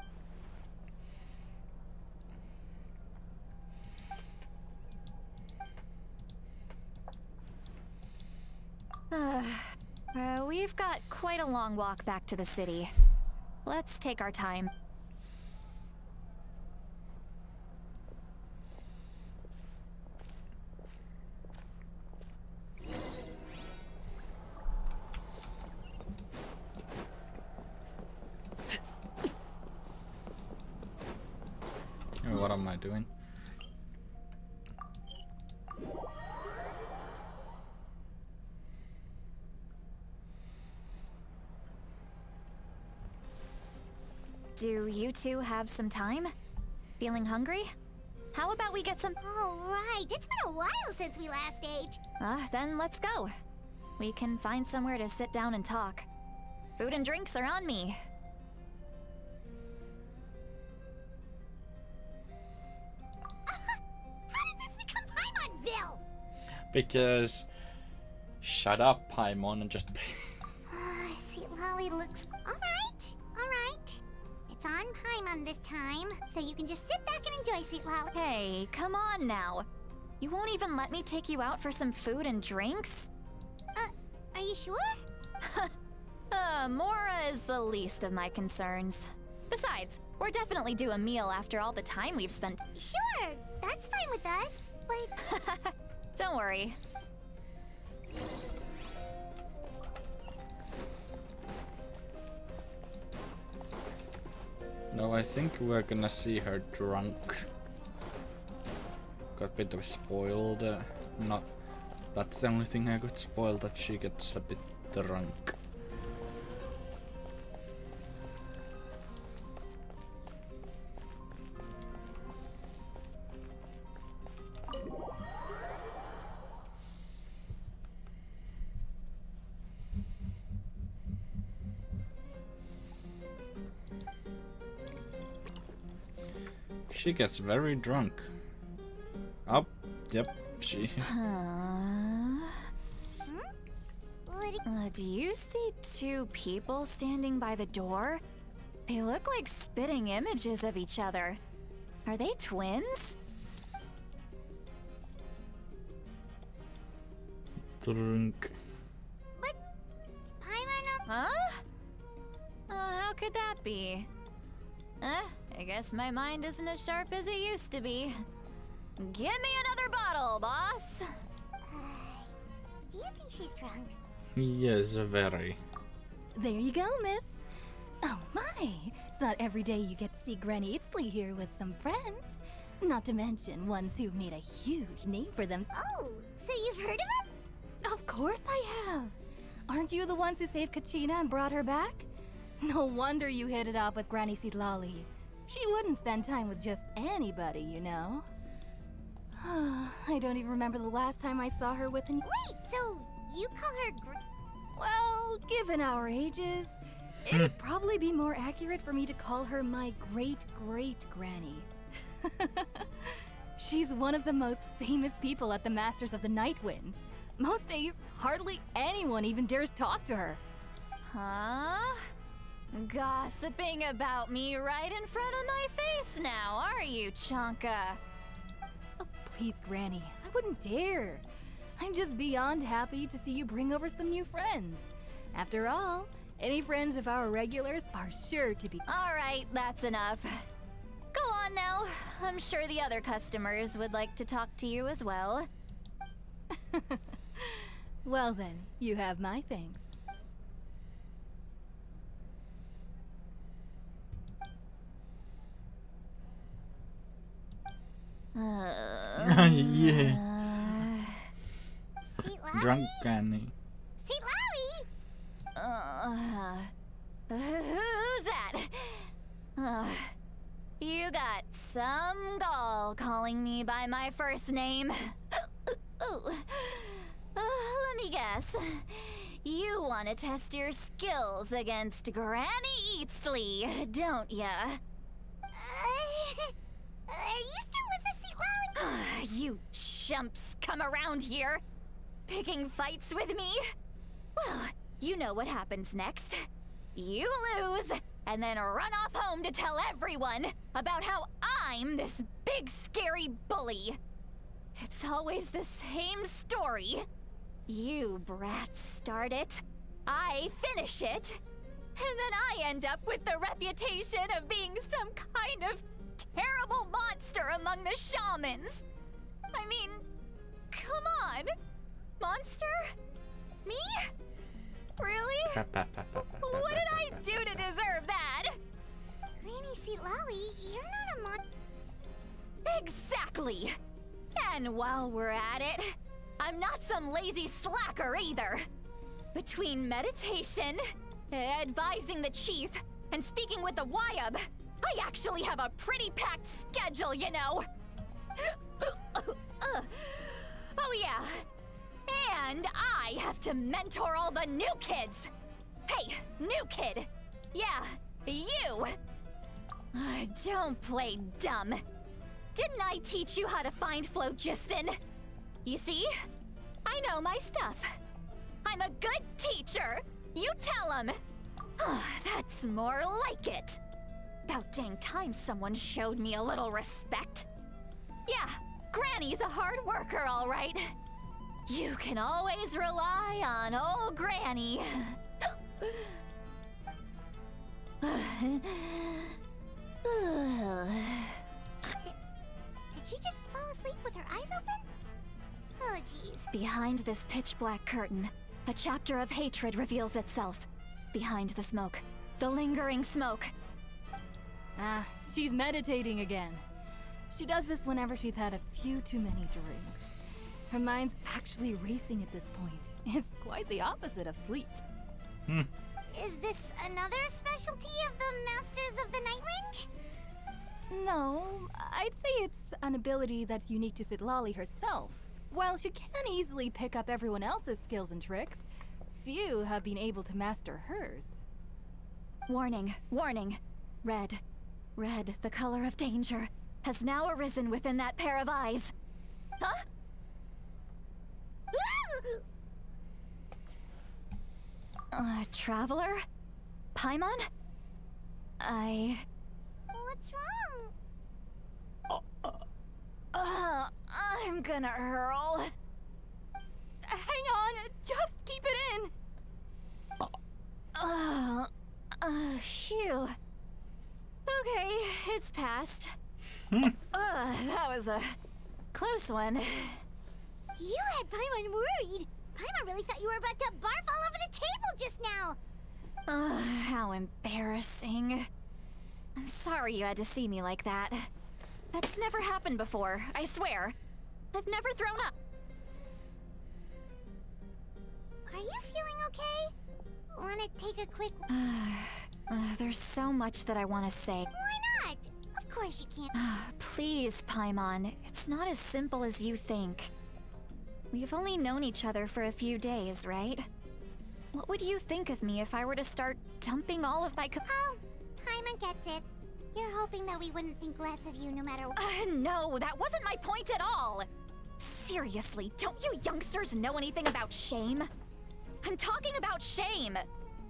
We've got quite a long walk back to the city. Let's take our time. What am I doing? Do you two have some time? Feeling hungry? How about we get some... Oh, right. It's been a while since we last ate. Then let's go. We can find somewhere to sit down and talk. Food and drinks are on me. How did this become Paimonville? Because... Shut up, Paimon, and just... Sweet Lolly looks... Alright. It's on Paimon this time, so you can just sit back and enjoy, Sweet Lolly. Hey, come on now. You won't even let me take you out for some food and drinks? Are you sure? Mora is the least of my concerns. Besides, we're definitely due a meal after all the time we've spent. Sure, that's fine with us, but... Don't worry. No, I think we're gonna see her drunk. Got a bit of spoiled. Not. That's the only thing I got spoiled, that she gets a bit drunk. She gets very drunk. Oh, yep, she... Do you see two people standing by the door? They look like spitting images of each other. Are they twins? Drunk. But Paimon, Huh? How could that be? I guess my mind isn't as sharp as it used to be. Give me another bottle, boss! do you think she's drunk? Yes, very. There you go, miss. Oh my, it's not every day you get to see Granny Itzley here with some friends. Not to mention ones who've made a huge name for themselves. Oh, so you've heard of him? Of course I have. Aren't you the ones who saved Kachina and brought her back? No wonder you hit it off with Granny Sitlali. She wouldn't spend time with just anybody, you know. I don't even remember the last time I saw her with an... Wait, so you call her Well, given our ages, it'd probably be more accurate for me to call her my great-great-granny. She's one of the most famous people at the Masters of the Nightwind. Most days, hardly anyone even dares talk to her. Huh? Gossiping about me right in front of my face now, are you, Chonka? Oh, please, Granny, I wouldn't dare. I'm just beyond happy to see you bring over some new friends. After all, any friends of our regulars are sure to be... Alright, that's enough. Go on now. I'm sure the other customers would like to talk to you as well. Well then, you have my thanks. Yeah. Seat Lowy? Drunk Granny. Seat Lowy? Who's that? You got some gall calling me by my first name. Let me guess. You want to test your skills against Granny Eatsley, don't ya? Are you still with us, Seat Lowy? You chumps come around here, picking fights with me? Well, you know what happens next. You lose, and then run off home to tell everyone about how I'm this big scary bully. It's always the same story. You brats start it, I finish it, and then I end up with the reputation of being some kind of terrible monster among the shamans. I mean, come on. Monster? Me? Really? What did I do to deserve that? Granny Seat Lowy, you're not a mon... Exactly! And while we're at it, I'm not some lazy slacker either. Between meditation, advising the chief, and speaking with the Wyab, I actually have a pretty packed schedule, you know. Oh yeah. And I have to mentor all the new kids. Hey, new kid. Yeah, you. Don't play dumb. Didn't I teach you how to find phlogiston? You see? I know my stuff. I'm a good teacher. You tell him. That's more like it. About dang time someone showed me a little respect. Yeah, Granny's a hard worker, all right. You can always rely on old Granny. Did she just fall asleep with her eyes open? Oh, jeez. Behind this pitch-black curtain, a chapter of hatred reveals itself. Behind the smoke, the lingering smoke. Ah, she's meditating again. She does this whenever she's had a few too many drinks. Her mind's actually racing at this point. It's quite the opposite of sleep. Is this another specialty of the Masters of the Nightwind? No, I'd say it's an ability that's unique to Sitlali herself. While she can easily pick up everyone else's skills and tricks, few have been able to master hers. Warning, warning. Red. Red, the color of danger, has now arisen within that pair of eyes. Huh? Traveler? Paimon? What's wrong? I'm gonna hurl. Hang on, Just keep it in. Phew. Okay, it's passed. That was a close one. You had Paimon worried. Paimon really thought you were about to barf all over the table just now. How embarrassing. I'm sorry you had to see me like that. That's never happened before, I swear. I've never thrown up. Are you feeling okay? Wanna take a quick... There's so much that I want to say. Why not? Of course you can't. Please, Paimon, it's not as simple as you think. We've only known each other for a few days, right? What would you think of me if I were to start dumping all of my Oh, Paimon gets it. You're hoping that we wouldn't think less of you no matter what. No, that wasn't my point at all! Seriously, don't you youngsters know anything about shame? I'm talking about shame!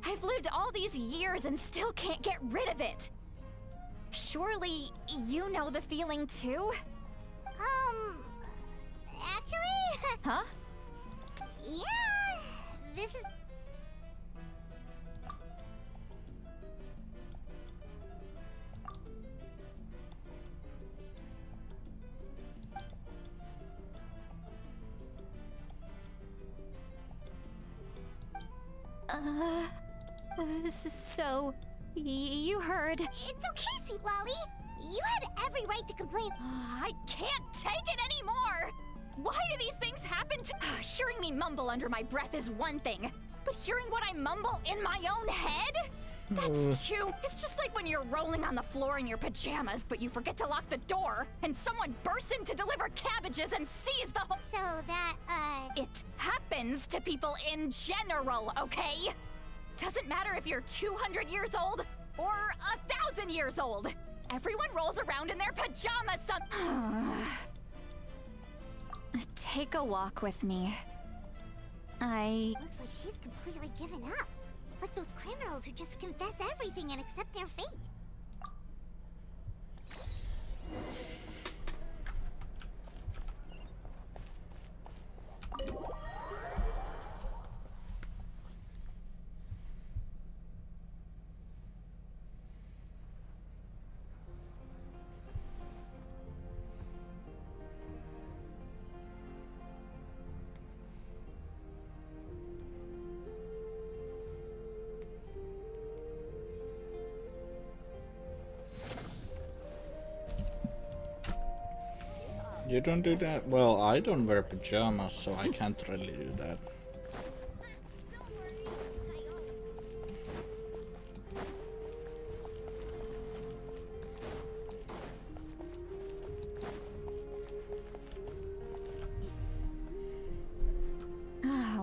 I've lived all these years and still can't get rid of it! Surely, you know the feeling too? Actually... Huh? yeah, this is... So... you heard... It's okay, Sweet Lolly. You had every right to complain. I can't take it anymore! Why do these things happen to... Hearing me mumble under my breath is one thing, but hearing what I mumble in my own head? That's too... It's just like when you're rolling on the floor in your pajamas, but you forget to lock the door, and someone bursts in to deliver cabbages and sees the whole... So that, It happens to people in general, okay? Doesn't matter if you're 200 years old or 1,000 years old. Everyone rolls around in their pajamas Take a walk with me. Looks like she's completely given up. Like those criminals who just confess everything and accept their fate. You don't do that? Well, I don't wear pajamas, so I can't really do that.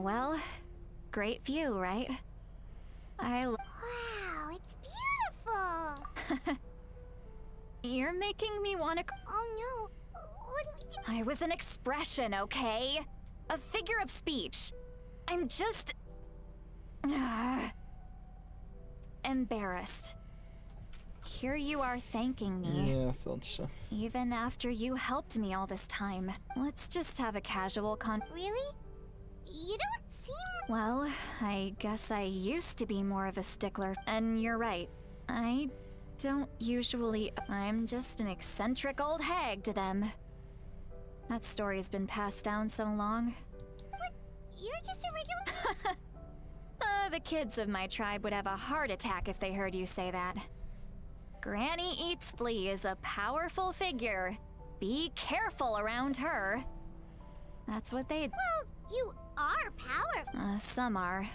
Well, great view, right? Wow, it's beautiful! You're making me want to... Oh no, what did we do? I was an expression, okay? A figure of speech. I'm just... embarrassed. Here you are thanking me. Yeah, I thought so. Even after you helped me all this time. Let's just have a casual Really? You don't seem... Well, I guess I used to be more of a stickler. And you're right. I don't usually... I'm just an eccentric old hag to them. That story's been passed down so long. What? You're just a regular... The kids of my tribe would have a heart attack if they heard you say that. Granny Eatsley is a powerful figure. Be careful around her. That's what they... Well, you are powerful. Some are.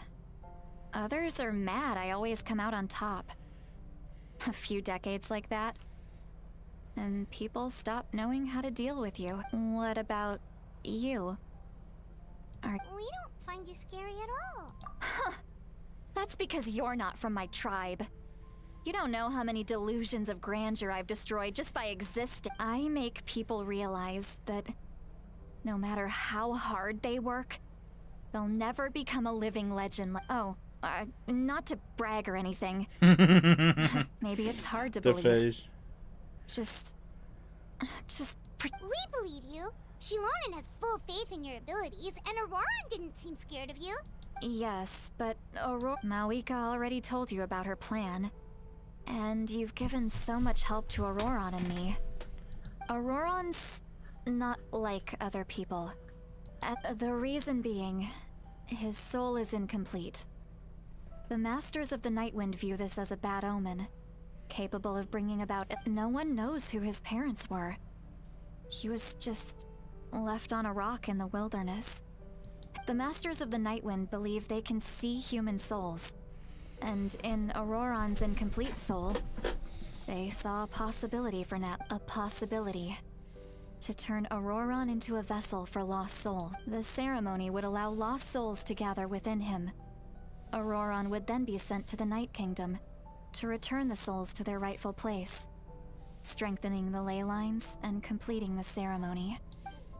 Others are mad I always come out on top. A few decades like that, and people stop knowing how to deal with you. What about you? We don't find you scary at all. That's because you're not from my tribe. You don't know how many delusions of grandeur I've destroyed just by existing. I make people realize that no matter how hard they work, they'll never become a living legend. Not to brag or anything. Maybe it's hard to The believe. face. Just We believe you. Shilonen has full faith in your abilities, and Auroran didn't seem scared of you. Yes, but Mawika already told you about her plan. And you've given so much help to Auroran and me. Auroran's not like other people. The reason being, his soul is incomplete. The Masters of the Nightwind view this as a bad omen, capable of bringing about. No one knows who his parents were. He was just left on a rock in the wilderness. The Masters of the Nightwind believe they can see human souls, and in Auroran's incomplete soul, they saw a possibility for a possibility to turn Auroran into a vessel for lost soul. The ceremony would allow lost souls to gather within him. Auroran would then be sent to the Night Kingdom to return the souls to their rightful place, strengthening the ley lines and completing the ceremony.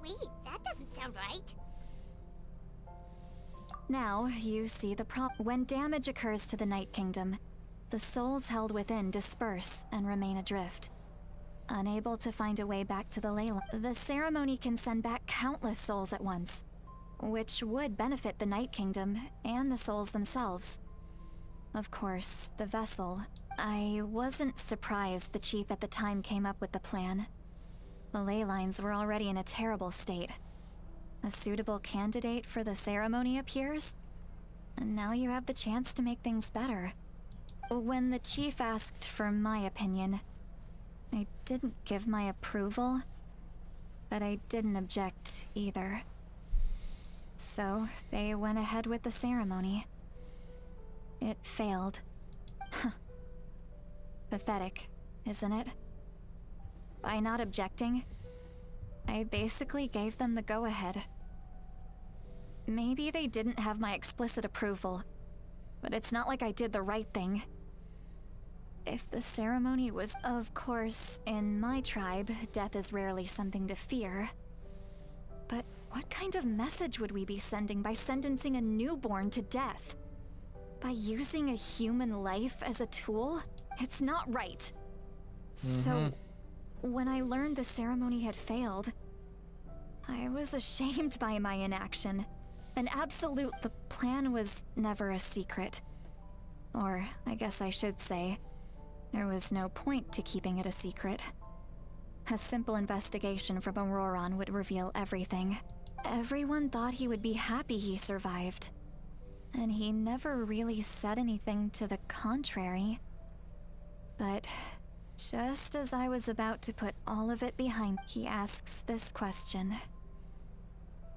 Wait, that doesn't sound right. Now, you see the when damage occurs to the Night Kingdom, the souls held within disperse and remain adrift, unable to find a way back to the ley line. The ceremony can send back countless souls at once, which would benefit the Night Kingdom and the souls themselves. Of course, the vessel. I wasn't surprised the chief at the time came up with the plan. The ley lines were already in a terrible state. A suitable candidate for the ceremony appears, and now you have the chance to make things better. When the chief asked for my opinion, I didn't give my approval, but I didn't object either. So they went ahead with the ceremony. It failed. Pathetic, isn't it? By not objecting, I basically gave them the go-ahead. Maybe they didn't have my explicit approval, but it's not like I did the right thing. If the ceremony was, of course, in my tribe, death is rarely something to fear. But what kind of message would we be sending by sentencing a newborn to death? By using a human life as a tool? It's not right. So, when I learned the ceremony had failed, I was ashamed by my inaction. The plan was never a secret. Or, I guess I should say, there was no point to keeping it a secret. A simple investigation from Auroran would reveal everything. Everyone thought he would be happy he survived. And he never really said anything to the contrary. But just as I was about to put all of it behind, he asks this question.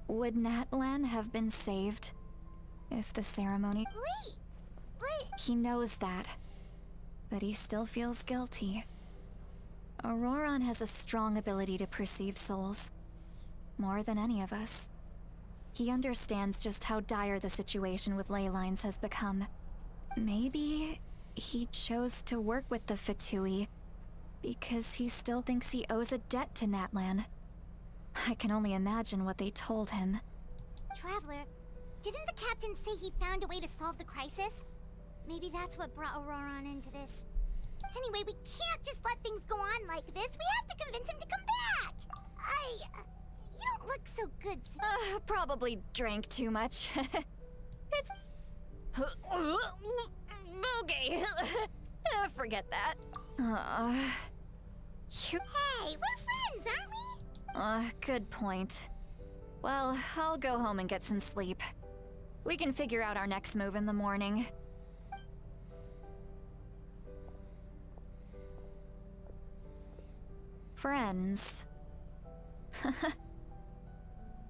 Would Natlan have been saved if the ceremony... Wait, but... He knows that, but he still feels guilty. Auroran has a strong ability to perceive souls, more than any of us. He understands just how dire the situation with ley lines has become. Maybe he chose to work with the Fatui because he still thinks he owes a debt to Natlan. I can only imagine what they told him. Traveler, didn't the captain say he found a way to solve the crisis? Maybe that's what brought Auroran into this. Anyway, we can't just let things go on like this. We have to convince him to come back. You don't look so good. Probably drank too much. It's... Okay. Forget that. Hey, we're friends, aren't we? Good point. Well, I'll go home and get some sleep. We can figure out our next move in the morning. Friends.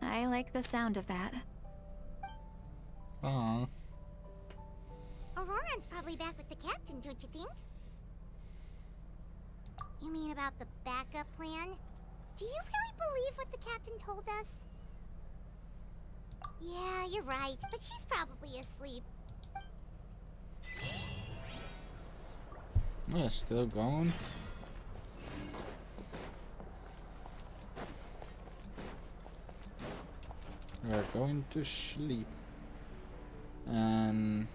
I like the sound of that. Aww. Auroran's probably back with the captain, don't you think? You mean about the backup plan? Do you really believe what the captain told us? Yeah, you're right, but she's probably asleep. Yeah, still going. We're going to sleep. And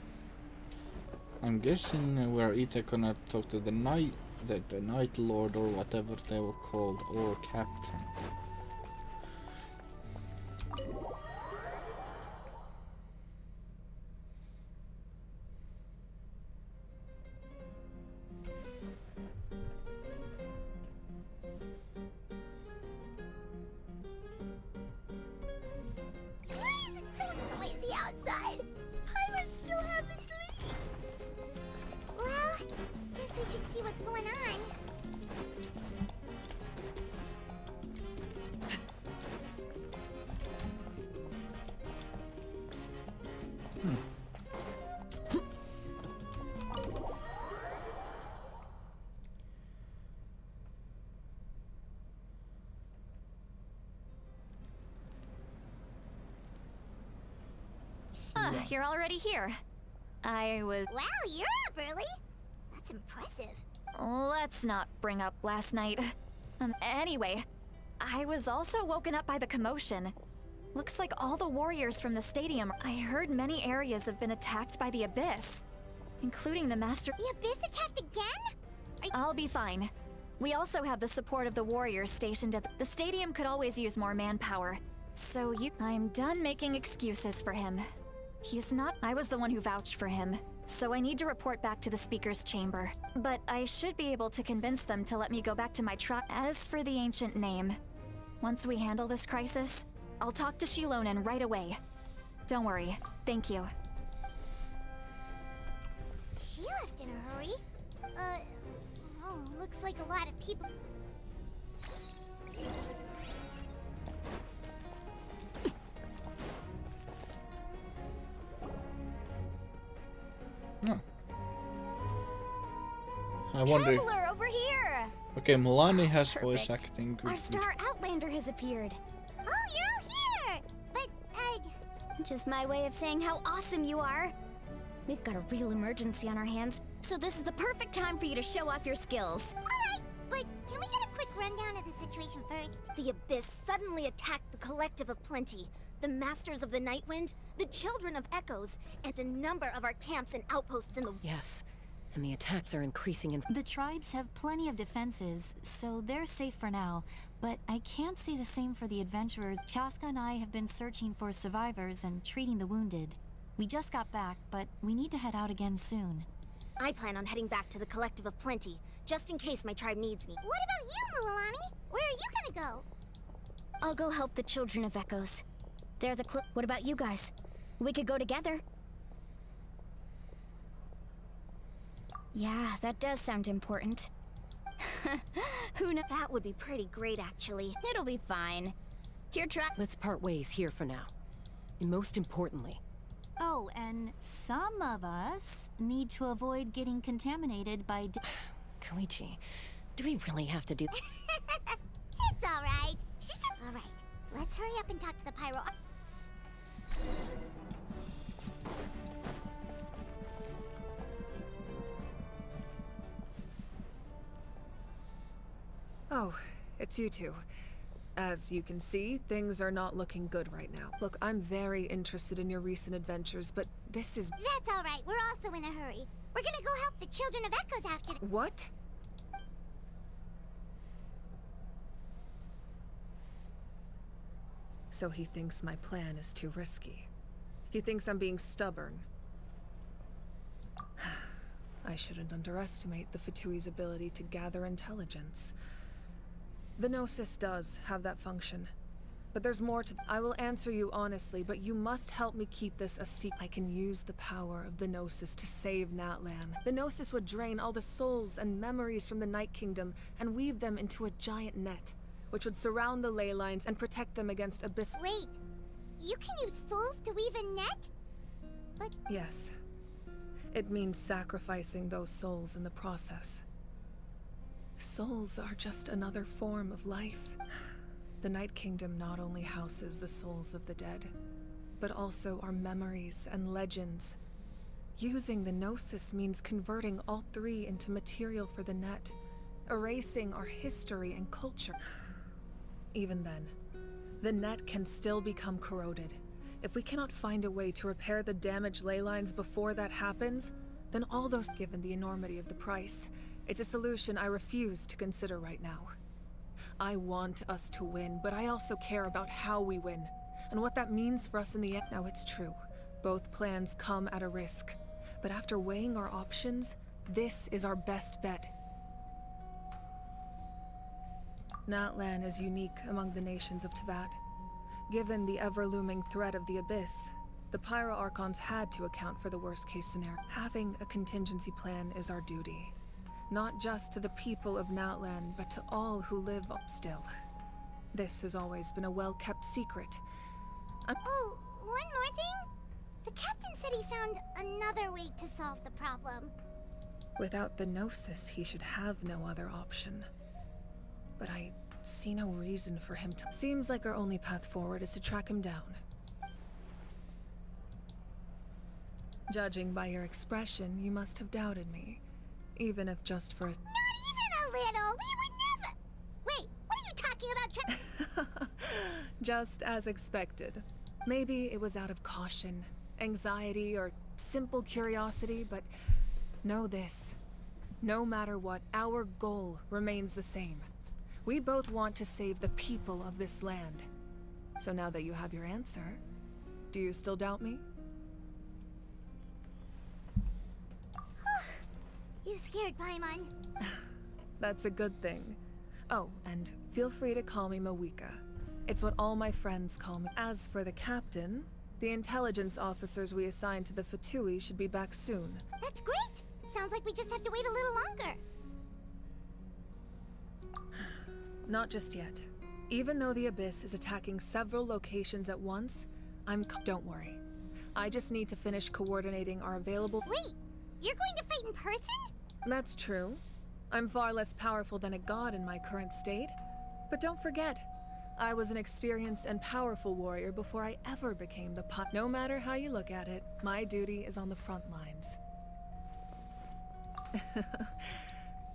I'm guessing we're either gonna talk to the Night Lord or whatever they were called, or Captain. what's going on. You're already here. I was... Wow, you're up early. That's impressive. Let's not bring up last night. Anyway, I was also woken up by the commotion. Looks like all the warriors from the stadium. I heard many areas have been attacked by the Abyss, including the Master... The Abyss attacked again? I'll be fine. We also have the support of the warriors stationed at the stadium could always use more manpower. So I'm done making excuses for him. He's not... I was the one who vouched for him, so I need to report back to the speaker's chamber. But I should be able to convince them to let me go back to my tribe. As for the ancient name, once we handle this crisis, I'll talk to Shilonen right away. Don't worry. Thank you. She left in a hurry. Oh, looks like a lot of people... Oh. I wonder... Traveler over here! Okay, Milani has voice Perfect. acting. Our Good. star Outlander has appeared. Oh, you're all here! But, just my way of saying how awesome you are. We've got a real emergency on our hands, so this is the perfect time for you to show off your skills. Alright, but can we get a quick rundown of the situation first? The Abyss suddenly attacked the Collective of Plenty, the Masters of the Nightwind, the Children of Echoes, and a number of our camps and outposts in the... Yes, and the attacks are increasing in... The tribes have plenty of defenses, so they're safe for now. But I can't say the same for the adventurers. Chaska and I have been searching for survivors and treating the wounded. We just got back, but we need to head out again soon. I plan on heading back to the Collective of Plenty, just in case my tribe needs me. What about you, Milani? Where are you gonna go? I'll go help the Children of Echoes. They're the What about you guys? We could go together. Yeah, that does sound important. Who knows? That would be pretty great, actually. It'll be fine. Here, try. Let's part ways here for now. And most importantly... Oh, and some of us need to avoid getting contaminated by... Koichi, do we really have to do... It's alright. She said... Alright, let's hurry up and talk to the pyro... Oh, it's you two. As you can see, things are not looking good right now. Look, I'm very interested in your recent adventures, but this is... That's alright, we're also in a hurry. We're gonna go help the Children of Echoes after... What? So he thinks my plan is too risky. He thinks I'm being stubborn. I shouldn't underestimate the Fatui's ability to gather intelligence. The Gnosis does have that function. But there's more to... I will answer you honestly, but you must help me keep this a secret. I can use the power of the Gnosis to save Natlan. The Gnosis would drain all the souls and memories from the Night Kingdom and weave them into a giant net, which would surround the ley lines and protect them against abyss... Wait, you can use souls to weave a net? But... Yes. It means sacrificing those souls in the process. Souls are just another form of life. The Night Kingdom not only houses the souls of the dead, but also our memories and legends. Using the Gnosis means converting all three into material for the net, erasing our history and culture. Even then, the net can still become corroded. If we cannot find a way to repair the damaged ley lines before that happens, then all those... Given the enormity of the price, it's a solution I refuse to consider right now. I want us to win, but I also care about how we win, and what that means for us in the end. Now, it's true. Both plans come at a risk. But after weighing our options, this is our best bet. Natlan is unique among the nations of Teyvat. Given the ever-looming threat of the Abyss, the Pyro Archons had to account for the worst-case scenario. Having a contingency plan is our duty. Not just to the people of Natlan, but to all who live up still. This has always been a well-kept secret. Oh, one more thing? The captain said he found another way to solve the problem. Without the Gnosis, he should have no other option. But I see no reason for him to. Seems like our only path forward is to track him down. Judging by your expression, you must have doubted me. Even if just for a... Not even a little! We would never... Wait, what are you talking about? Just as expected. Maybe it was out of caution, anxiety, or simple curiosity, but know this. No matter what, our goal remains the same. We both want to save the people of this land. So now that you have your answer, do you still doubt me? You scared Paimon. That's a good thing. Oh, and feel free to call me Mawika. It's what all my friends call me. As for the captain, the intelligence officers we assigned to the Fatui should be back soon. That's great! Sounds like we just have to wait a little longer. Not just yet. Even though the Abyss is attacking several locations at once, don't worry. I just need to finish coordinating our available— Wait! You're going to fight in person? That's true. I'm far less powerful than a god in my current state. But don't forget, I was an experienced and powerful warrior before I ever became the pot. No matter how you look at it, my duty is on the front lines.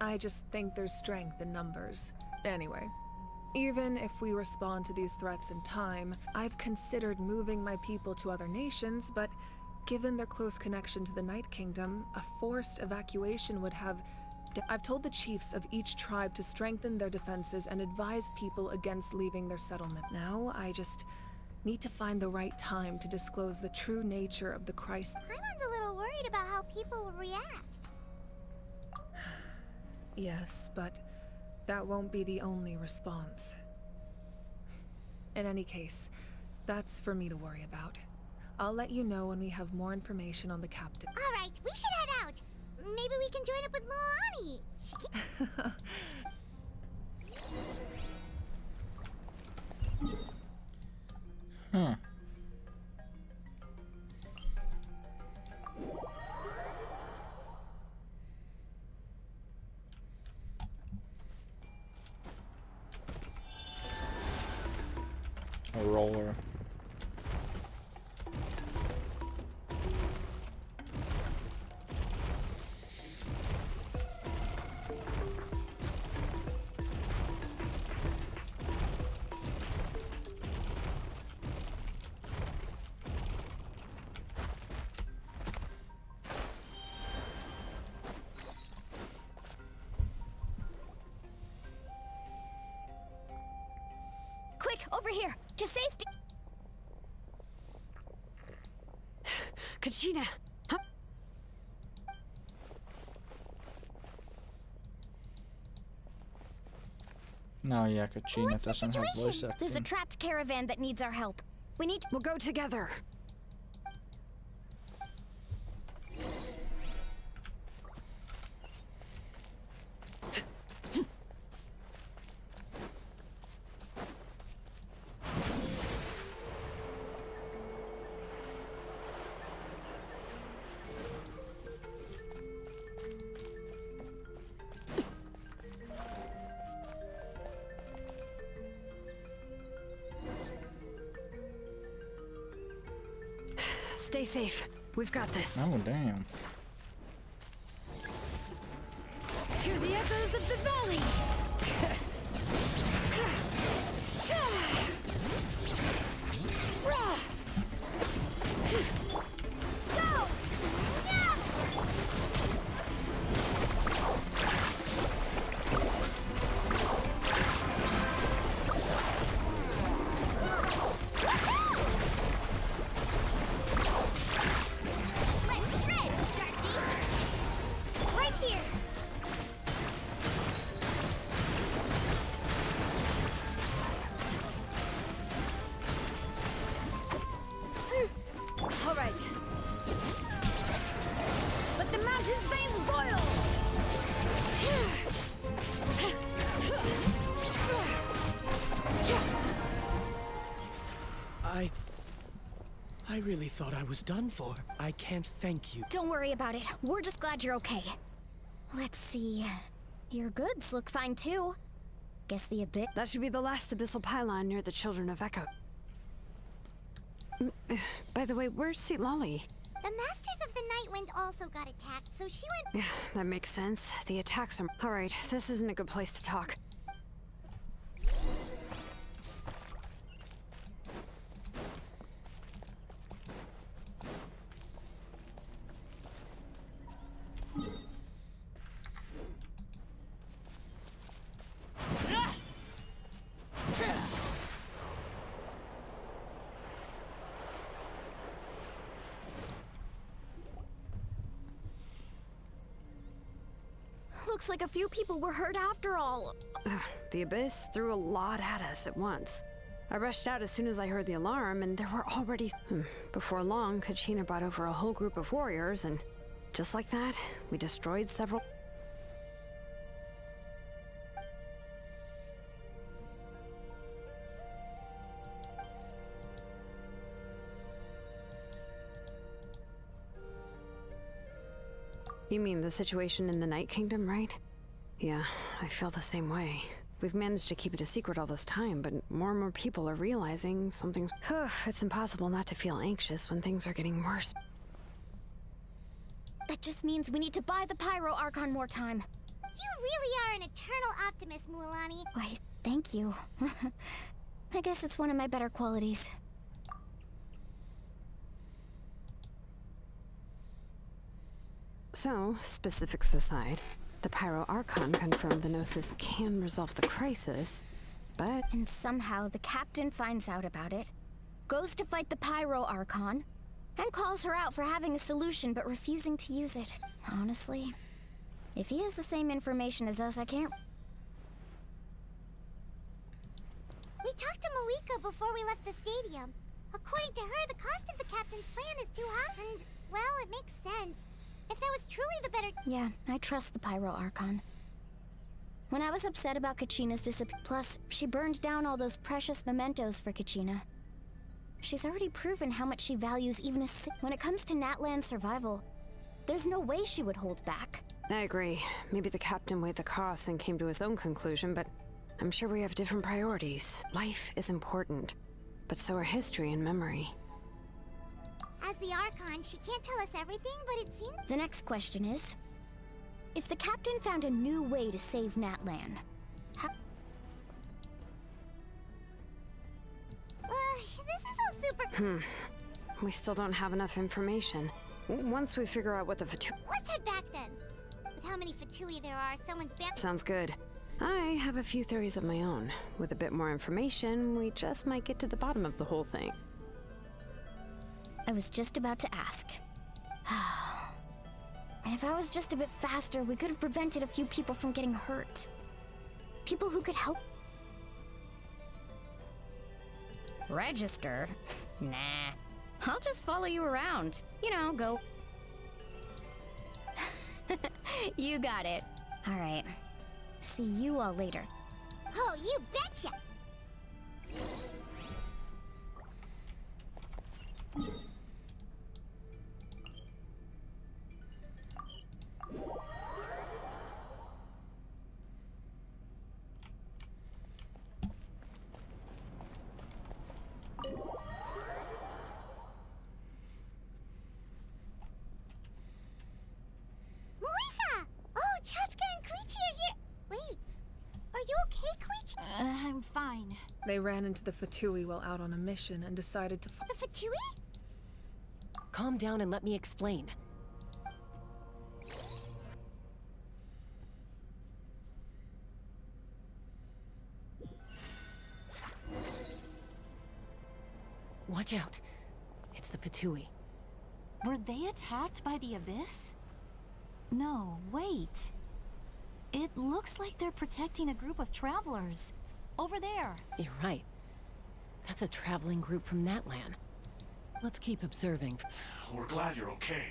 I just think there's strength in numbers. Anyway, even if we respond to these threats in time, I've considered moving my people to other nations, but given their close connection to the Night Kingdom, a forced evacuation would have... I've told the chiefs of each tribe to strengthen their defenses and advise people against leaving their settlement. Now, I just need to find the right time to disclose the true nature of the Christ. Paimon's a little worried about how people will react. Yes, but that won't be the only response. In any case, that's for me to worry about. I'll let you know when we have more information on the captain. All right, we should head out. Maybe we can join up with Moani. Huh. A roller. Quick, over here! To safety! Kachina! Huh? No, yeah, Kachina doesn't have voice acting. There's a trapped caravan that needs our help. We need to— We'll go together. Stay safe. We've got this. Oh, damn. Hear the echoes of the valley! Go! Yeah! Let's shred, Sharky! Right here! I really thought I was done for. I can't thank you. Don't worry about it. We're just glad you're okay. Let's see. Your goods look fine too. Guess the abyss. That should be the last abyssal pylon near the Children of Echo. By the way, where's Seat Lolly? The Masters of the Nightwind also got attacked, so she went. Yeah, that makes sense. The attacks are. Alright, this isn't a good place to talk. Looks like a few people were hurt after all. The Abyss threw a lot at us at once. I rushed out as soon as I heard the alarm, and there were already... Before long, Kachina brought over a whole group of warriors, and just like that, we destroyed several... You mean the situation in the Night Kingdom, right? Yeah, I feel the same way. We've managed to keep it a secret all this time, but more and more people are realizing something's... It's impossible not to feel anxious when things are getting worse. That just means we need to buy the Pyro Archon more time. You really are an eternal optimist, Mualani. Why, thank you. I guess it's one of my better qualities. So, specifics aside, the Pyro Archon confirmed the Gnosis can resolve the crisis, but... And somehow the captain finds out about it, goes to fight the Pyro Archon, and calls her out for having a solution but refusing to use it. Honestly, if he has the same information as us, I can't... We talked to Moika before we left the stadium. According to her, the cost of the captain's plan is too high, and, well, it makes sense. If that was truly the better... Yeah, I trust the Pyro Archon. When I was upset about Kachina's disappearance... Plus, she burned down all those precious mementos for Kachina. She's already proven how much she values even a... When it comes to Natlan's survival, there's no way she would hold back. I agree. Maybe the captain weighed the costs and came to his own conclusion, but I'm sure we have different priorities. Life is important, but so are history and memory. As the Archon, she can't tell us everything, but it seems... The next question is... If the captain found a new way to save Natlan, how... This is all super... We still don't have enough information. Once we figure out what the Fatui... Let's head back then. With how many Fatui there are, someone's bound... Sounds good. I have a few theories of my own. With a bit more information, we just might get to the bottom of the whole thing. I was just about to ask. If I was just a bit faster, we could have prevented a few people from getting hurt. People who could help. Register? Nah. I'll just follow you around. You know, go. You got it. All right. See you all later. Oh, you betcha! Moika! Oh, Chaska and Koichi are here! Wait, are you okay, Koichi? I'm fine. They ran into the Fatui while out on a mission and decided to... The Fatui? Calm down and let me explain. Watch out. It's the Fatui. Were they attacked by the Abyss? No, wait. It looks like they're protecting a group of travelers. Over there. You're right. That's a traveling group from Natlan. Let's keep observing. We're glad you're okay.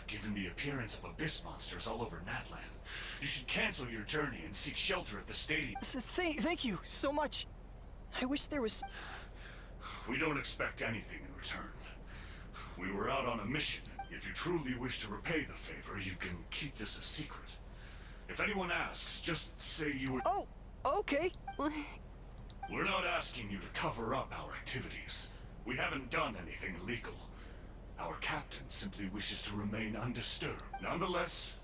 Given the appearance of abyss monsters all over Natlan, you should cancel your journey and seek shelter at the stadium. Thank you so much. I wish there was... We don't expect anything in return. We were out on a mission. If you truly wish to repay the favor, you can keep this a secret. If anyone asks, just say you were— Oh, okay. We're not asking you to cover up our activities. We haven't done anything illegal. Our captain simply wishes to remain undisturbed. Nonetheless,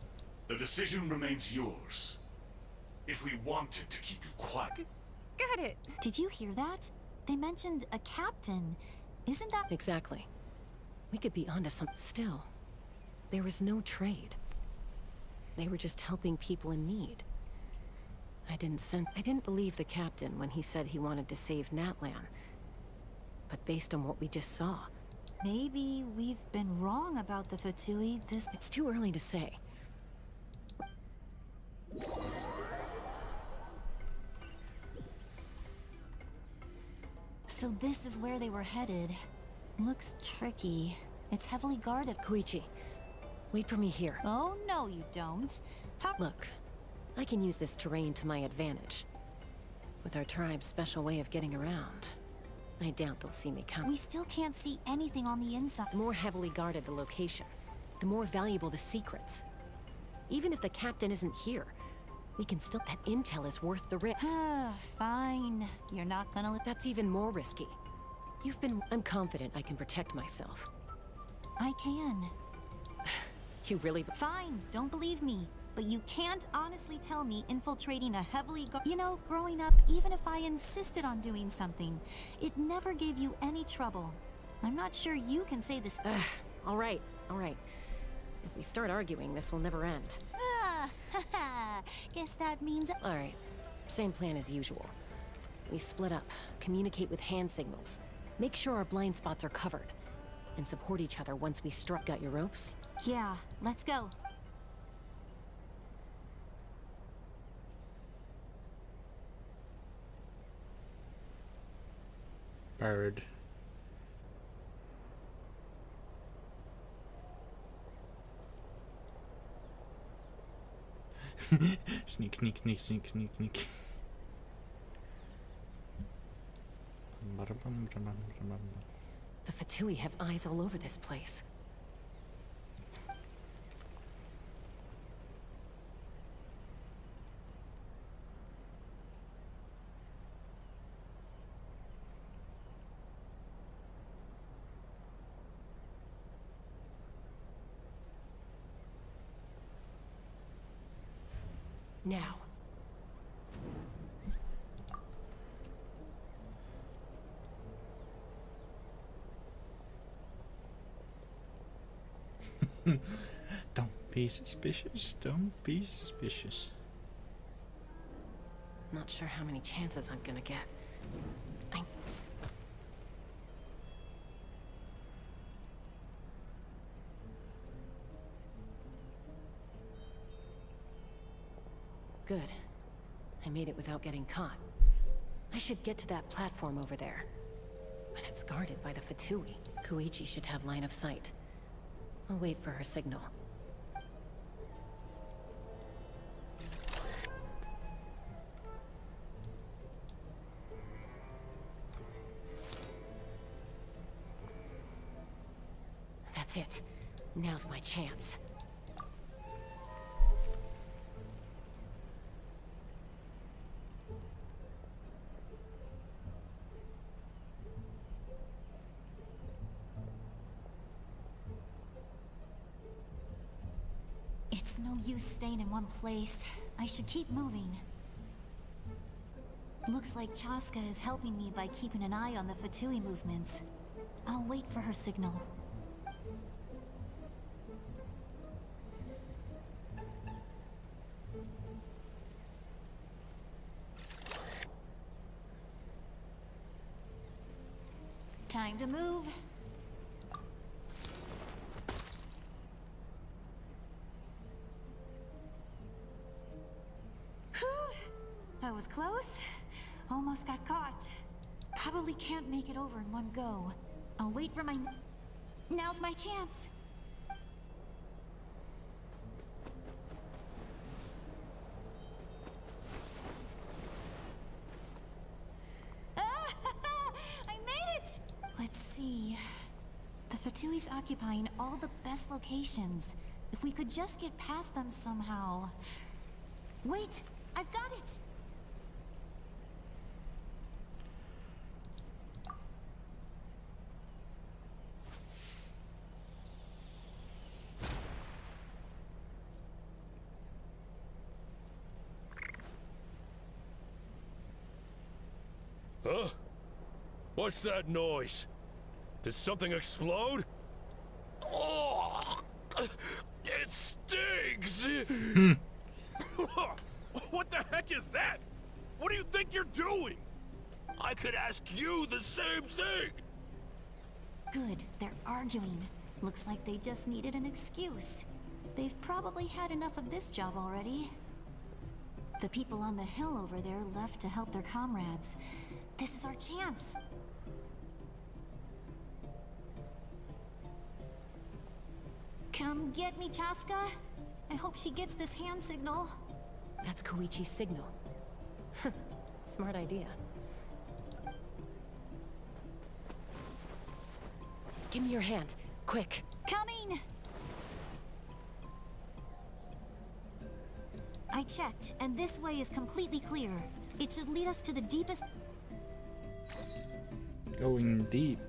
the decision remains yours. If we wanted to keep you quiet— Got it. Did you hear that? They mentioned a captain. Isn't that— Exactly. We could be onto some. Still, there was no trade. They were just helping people in need. I didn't believe the captain when he said he wanted to save Natlan. But based on what we just saw, Maybe we've been wrong about the Fatui. it's too early to say. So this is where they were headed. Looks tricky. It's heavily guarded. Koichi, wait for me here. Oh, no, you don't. How— Look, I can use this terrain to my advantage. With our tribe's special way of getting around, I doubt they'll see me coming. We still can't see anything on the inside. The more heavily guarded the location, the more valuable the secrets. Even if the captain isn't here, we can still— That intel is worth the risk. Fine. You're not gonna let— That's even more risky. I'm confident I can protect myself. I can. You really— Fine, don't believe me. But you can't honestly tell me infiltrating a heavily You know, growing up, even if I insisted on doing something, it never gave you any trouble. I'm not sure you can say this— All right. If we start arguing, this will never end. Guess that means— All right. Same plan as usual. We split up, communicate with hand signals, make sure our blind spots are covered, and support each other once we struck. Got your ropes? Yeah, let's go. Bird. Sneak. The Fatui have eyes all over this place. Now. Don't be suspicious. Don't be suspicious. Not sure how many chances I'm gonna get. Good. I made it without getting caught. I should get to that platform over there. But it's guarded by the Fatui. Koichi should have line of sight. I'll wait for her signal. That's it. Now's my chance. It's no use staying in one place. I should keep moving. Looks like Chaska is helping me by keeping an eye on the Fatui movements. I'll wait for her signal. Time to move. That was close. Almost got caught. Probably can't make it over in one go. I'll wait for my... Now's my chance. I made it! see. The Fatui's occupying all the best locations. If we could just get past them somehow. Wait, I've got it! Huh? What's that noise? Did something explode? Oh, it stings! What the heck is that? What do you think you're doing? I could ask you the same thing! Good, they're arguing. Looks like they just needed an excuse. They've probably had enough of this job already. The people on the hill over there left to help their comrades. This is our chance. Come get me, Chaska. I hope she gets this hand signal. That's Koichi's signal. Smart idea. Give me your hand, quick. Coming! I checked, and this way is completely clear. It should lead us to the deepest... Going deep.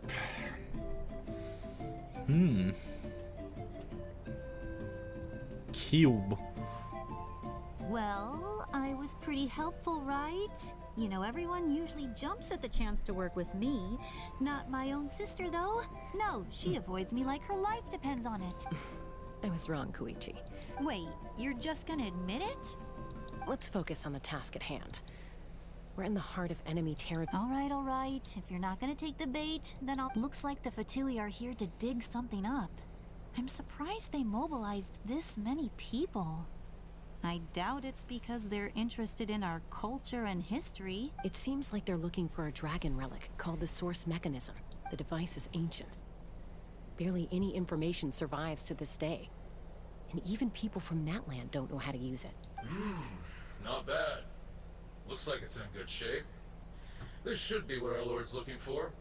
Cube. Well, I was pretty helpful, right? You know, everyone usually jumps at the chance to work with me. Not my own sister, though. No, she avoids me like her life depends on it. I was wrong, Koichi. Wait, you're just gonna admit it? Let's focus on the task at hand. We're in the heart of enemy territory. All right. If you're not gonna take the bait, then I'll... Looks like the Fatui are here to dig something up. I'm surprised they mobilized this many people. I doubt it's because they're interested in our culture and history. It seems like they're looking for a dragon relic called the Source Mechanism. The device is ancient. Barely any information survives to this day. And even people from Natlan don't know how to use it. Not bad. Looks like it's in good shape. This should be what our Lord's looking for.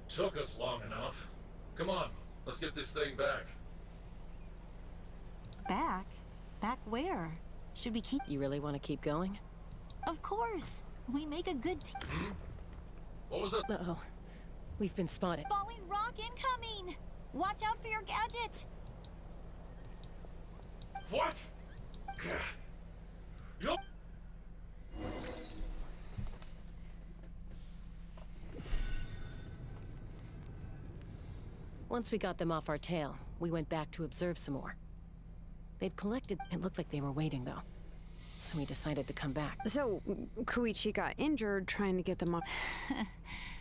Took us long enough. Come on, let's get this thing back. Back? Back where? Should we keep... You really want to keep going? Of course! We make a good team. What was that? Uh-oh. We've been spotted. Falling rock incoming! Watch out for your gadget! What? Yup. Once we got them off our tail, we went back to observe some more. They'd collected... It looked like they were waiting, though. So we decided to come back. So, Koichi got injured trying to get them off.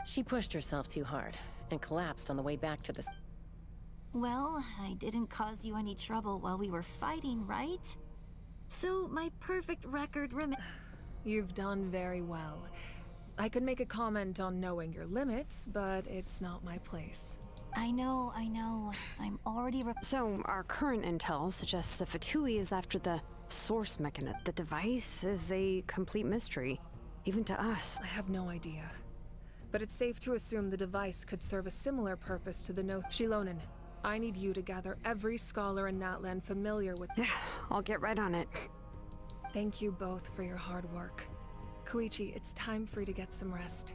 She pushed herself too hard and collapsed on the way back to the... Well, I didn't cause you any trouble while we were fighting, right? So my perfect record You've done very well. I could make a comment on knowing your limits, but it's not my place. I know. I'm already So, our current intel suggests the Fatui is after the source mechanism. The device is a complete mystery, even to us. I have no idea. But it's safe to assume the device could serve a similar purpose to the Shilonen. I need you to gather every scholar in Natlan familiar with... I'll get right on it. Thank you both for your hard work. Koichi, it's time for you to get some rest.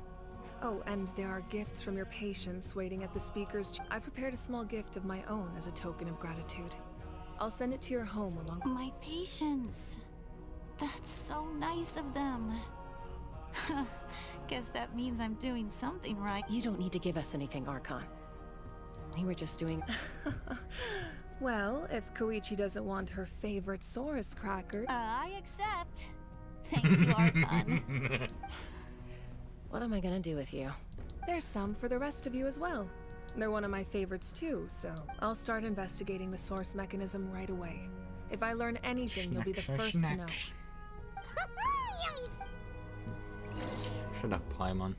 Oh, and there are gifts from your patients waiting at the speaker's... I've prepared a small gift of my own as a token of gratitude. I'll send it to your home along... My patients. That's so nice of them. Guess that means I'm doing something right. You don't need to give us anything, Archon. We were just doing... Well, if Koichi doesn't want her favorite Saurus cracker... I accept. Thank you, Archon. What am I gonna do with you? There's some for the rest of you as well. They're one of my favorites too, so I'll start investigating the source mechanism right away. If I learn anything, you'll be the first to know. Shut up, Paimon.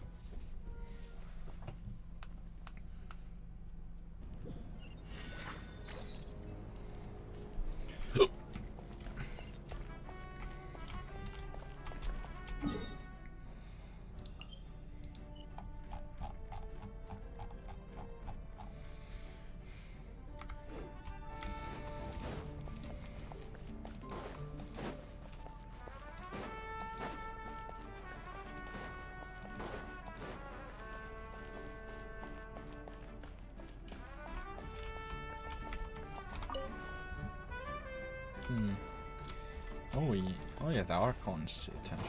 Oh yeah, the Archon's attention.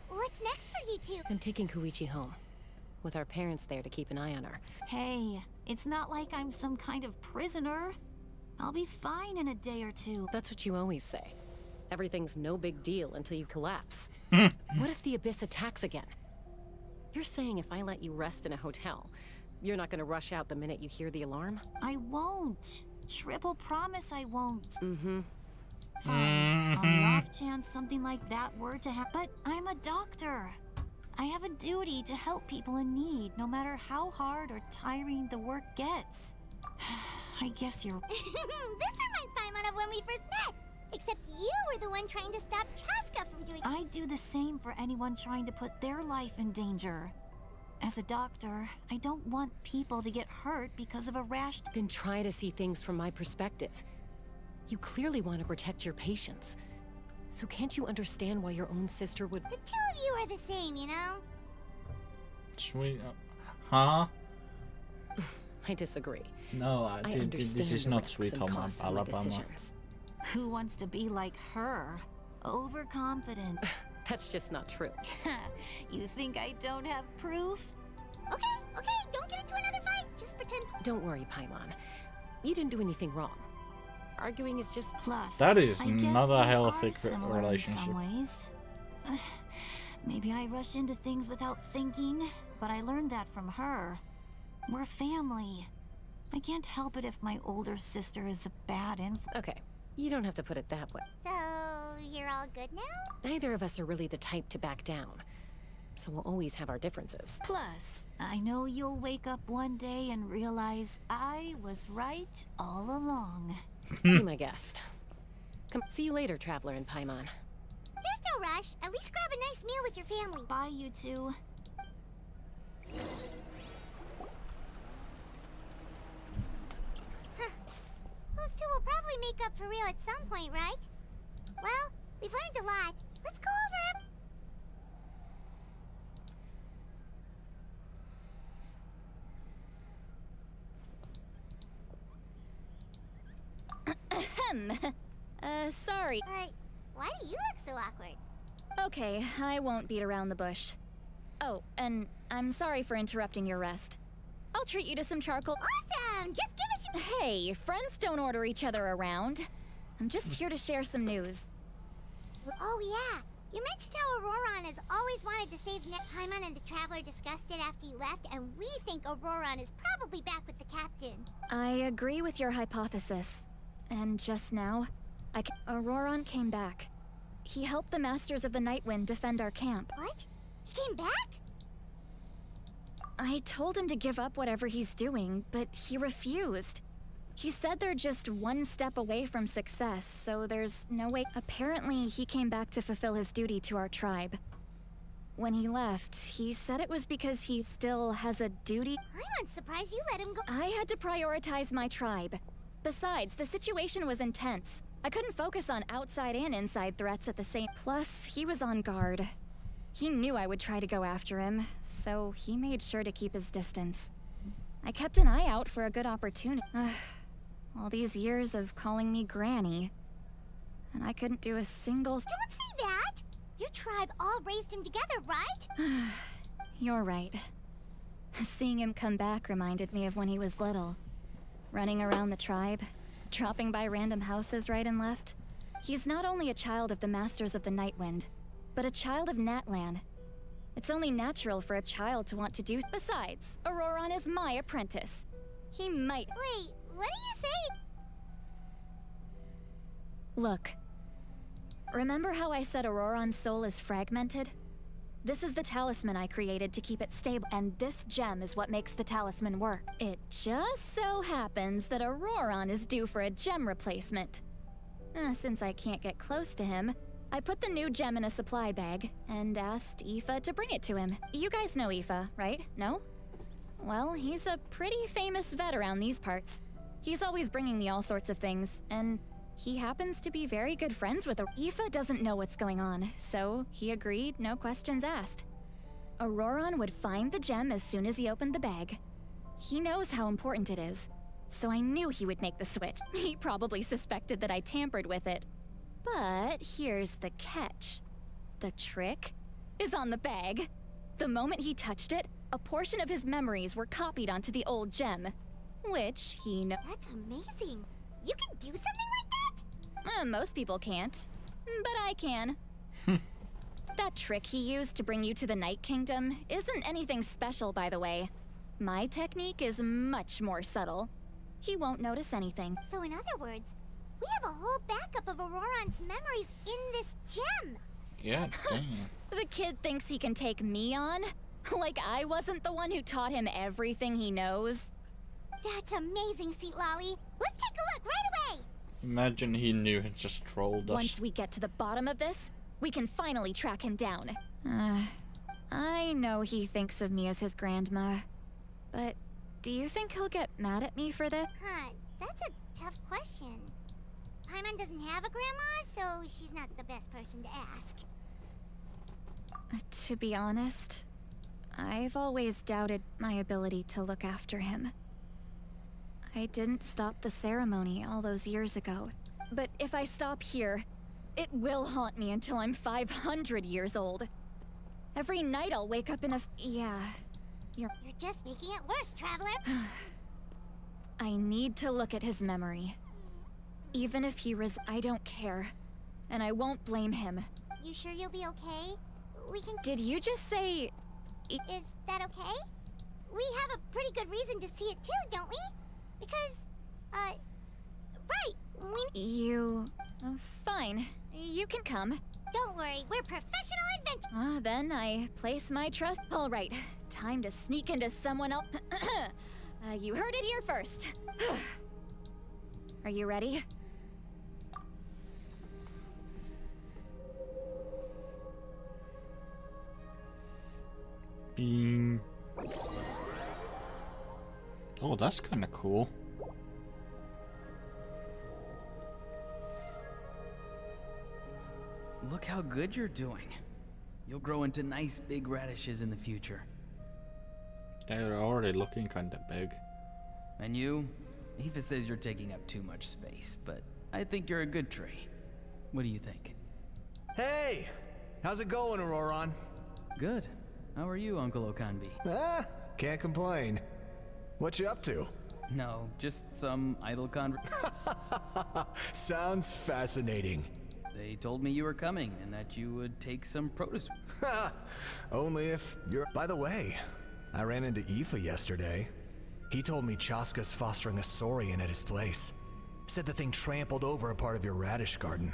What's next for you two? I'm taking Koichi home, with our parents there to keep an eye on her. Hey, it's not like I'm some kind of prisoner. I'll be fine in a day or two. That's what you always say. Everything's no big deal until you collapse. What if the Abyss attacks again? You're saying if I let you rest in a hotel, you're not gonna rush out the minute you hear the alarm? I won't. Triple promise I won't. Mm-hmm. Fine. On the off chance something like that were to happen. But I'm a doctor. I have a duty to help people in need, no matter how hard or tiring the work gets. I guess you're... This reminds Paimon of when we first met. Except you were the one trying to stop Chaska from doing... I'd do the same for anyone trying to put their life in danger. As a doctor, I don't want people to get hurt because of a rash... Then try to see things from my perspective. You clearly want to protect your patients. So can't you understand why your own sister would... The two of you are the same, you know? Sweet. Huh? I disagree. No, I understand this is the not risks Sweet and Home costs of my Alabama. decisions. Who wants to be like her? Overconfident. That's just not true. You think I don't have proof? Okay, don't get into another fight. Just pretend... Don't worry, Paimon. You didn't do anything wrong. Arguing is just... Plus, That is I guess not a we healthy are similar relationship. in some ways. Maybe I rush into things without thinking, but I learned that from her. We're family. I can't help it if my older sister is a bad influence. Okay, you don't have to put it that way. So, you're all good now? Neither of us are really the type to back down. So we'll always have our differences. Plus, I know you'll wake up one day and realize I was right all along. Be my guest. Come, see you later, Traveler and Paimon. There's no rush. At least grab a nice meal with your family. Bye, you two. Huh. Those two will probably make up for real at some point, right? Well, we've learned a lot. Let's go over... Sorry. Why do you look so awkward? Okay, I won't beat around the bush. Oh, and I'm sorry for interrupting your rest. I'll treat you to some charcoal. Awesome! Just give us your... Hey, friends don't order each other around. I'm just here to share some news. Oh, yeah. You mentioned how Auroron has always wanted to save Paimon, and the Traveler discussed it after you left, and we think Auroron is probably back with the Captain. I agree with your hypothesis. And just now, Auroron came back. He helped the Masters of the Nightwind defend our camp. What? He came back? I told him to give up whatever he's doing, but he refused. He said they're just one step away from success, so there's no way. Apparently, he came back to fulfill his duty to our tribe. When he left, he said it was because he still has a duty. I'm unsurprised you let him go. I had to prioritize my tribe. Besides, the situation was intense. I couldn't focus on outside and inside threats at the same... Plus, he was on guard. He knew I would try to go after him, so he made sure to keep his distance. I kept an eye out for a good opportunity. All these years of calling me Granny. And I couldn't do a single... Don't say that! Your tribe all raised him together, right? You're right. Seeing him come back reminded me of when he was little. Running around the tribe, dropping by random houses right and left. He's not only a child of the Masters of the Nightwind, but a child of Natlan. It's only natural for a child to want to do... Besides, Auroron is my apprentice. He might... Wait, what do you say? Look. Remember how I said Auroron's soul is fragmented? This is the talisman I created to keep it stable, and this gem is what makes the talisman work. It just so happens that Auroron is due for a gem replacement. Since I can't get close to him, I put the new gem in a supply bag and asked Aoife to bring it to him. You guys know Aoife, right? No? Well, he's a pretty famous vet around these parts. He's always bringing me all sorts of things, and he happens to be very good friends with Aoife doesn't know what's going on, so he agreed, no questions asked. Auroron would find the gem as soon as he opened the bag. He knows how important it is, so I knew he would make the switch. He probably suspected that I tampered with it. But here's the catch. The trick is on the bag. The moment he touched it, a portion of his memories were copied onto the old gem, which he That's amazing. You can do something like that? Most people can't, but I can. That trick he used to bring you to the Night Kingdom isn't anything special, by the way. My technique is much more subtle. He won't notice anything. So in other words, we have a whole backup of Auroron's memories in this gem. Yeah, damn. The kid thinks he can take me on? Like I wasn't the one who taught him everything he knows? That's amazing, Seat Lolly. Let's take a look right away. Imagine he knew and just trolled us. Once we get to the bottom of this, we can finally track him down. I know he thinks of me as his grandma, but do you think he'll get mad at me for this? Huh, that's a tough question. Paimon doesn't have a grandma, so she's not the best person to ask. To be honest, I've always doubted my ability to look after him. I didn't stop the ceremony all those years ago, but if I stop here, it will haunt me until I'm 500 years old. Every night I'll wake up in a yeah, You're just making it worse, Traveler. I need to look at his memory. Even if he I don't care, and I won't blame him. You sure you'll be okay? We can... Did you just say... Is that okay? We have a pretty good reason to see it too, don't we? Because, right, You... fine. You can come. Don't worry, we're professional adventurers. Then I place my trust... Alright, time to sneak into someone else... you heard it here first. Are you ready? Bing. Oh, that's kind of cool. Look how good you're doing. You'll grow into nice big radishes in the future. They're already looking kind of big. And you? Aoife says you're taking up too much space, but I think you're a good tree. What do you think? Hey! How's it going, Auroron? Good. How are you, Uncle Okanbi? Can't complain. What you up to? No, just some idle Sounds fascinating. They told me you were coming and that you would take some produce. Only if you're... By the way, I ran into Aoife yesterday. He told me Chaska's fostering a saurian at his place. Said the thing trampled over a part of your radish garden.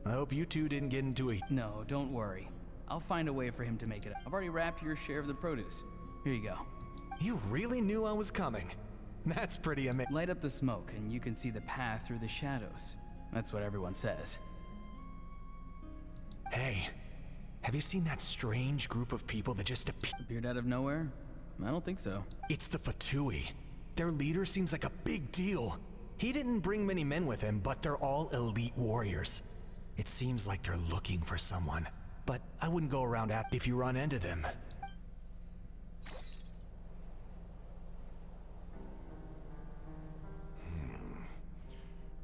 I hope you two didn't get into a... No, don't worry. I'll find a way for him to make it up. I've already wrapped your share of the produce. Here you go. You really knew I was coming. That's pretty amazing. Light up the smoke and you can see the path through the shadows. That's what everyone says. Hey, have you seen that strange group of people that just appeared out of nowhere? I don't think so. It's the Fatui. Their leader seems like a big deal. He didn't bring many men with him, but they're all elite warriors. It seems like they're looking for someone. But I wouldn't go around if you run into them.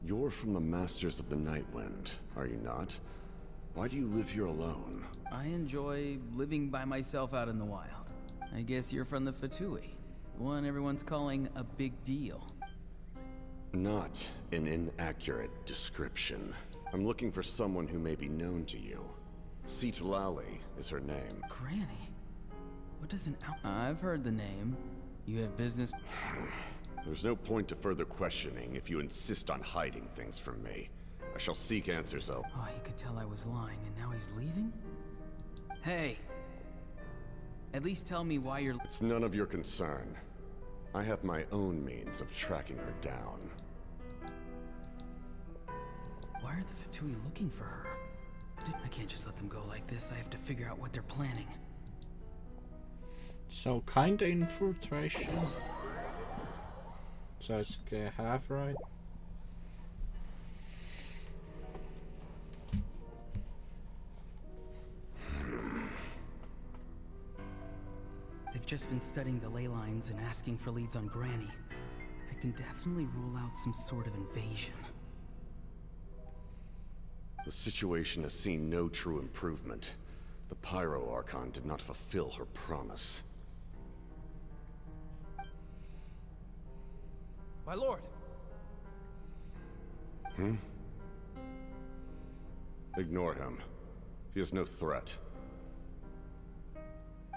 You're from the Masters of the Nightwind, are you not? Why do you live here alone? I enjoy living by myself out in the wild. I guess you're from the Fatui, the one everyone's calling a big deal. Not an inaccurate description. I'm looking for someone who may be known to you. Citlali is her name. Granny? What does an I've heard the name. You have business... There's no point to further questioning if you insist on hiding things from me. I shall seek answers, Oh, he could tell I was lying and now he's leaving? Hey! At least tell me why you're... It's none of your concern. I have my own means of tracking her down. Why are the Fatui looking for her? I can't just let them go like this. I have to figure out what they're planning. So kinda infiltration. So it's half right. They've just been studying the ley lines and asking for leads on Granny. I can definitely rule out some sort of invasion. The situation has seen no true improvement. The Pyro Archon did not fulfill her promise. My lord! Ignore him. He is no threat.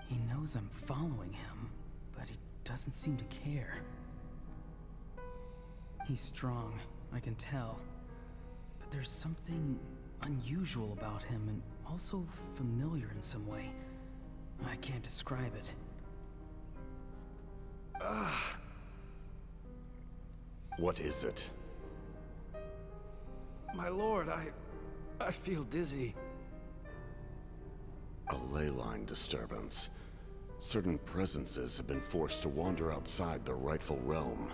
He knows I'm following him, but he doesn't seem to care. He's strong, I can tell. But there's something unusual about him and also familiar in some way. I can't describe it. What is it? My lord, I feel dizzy. A ley line disturbance. Certain presences have been forced to wander outside their rightful realm.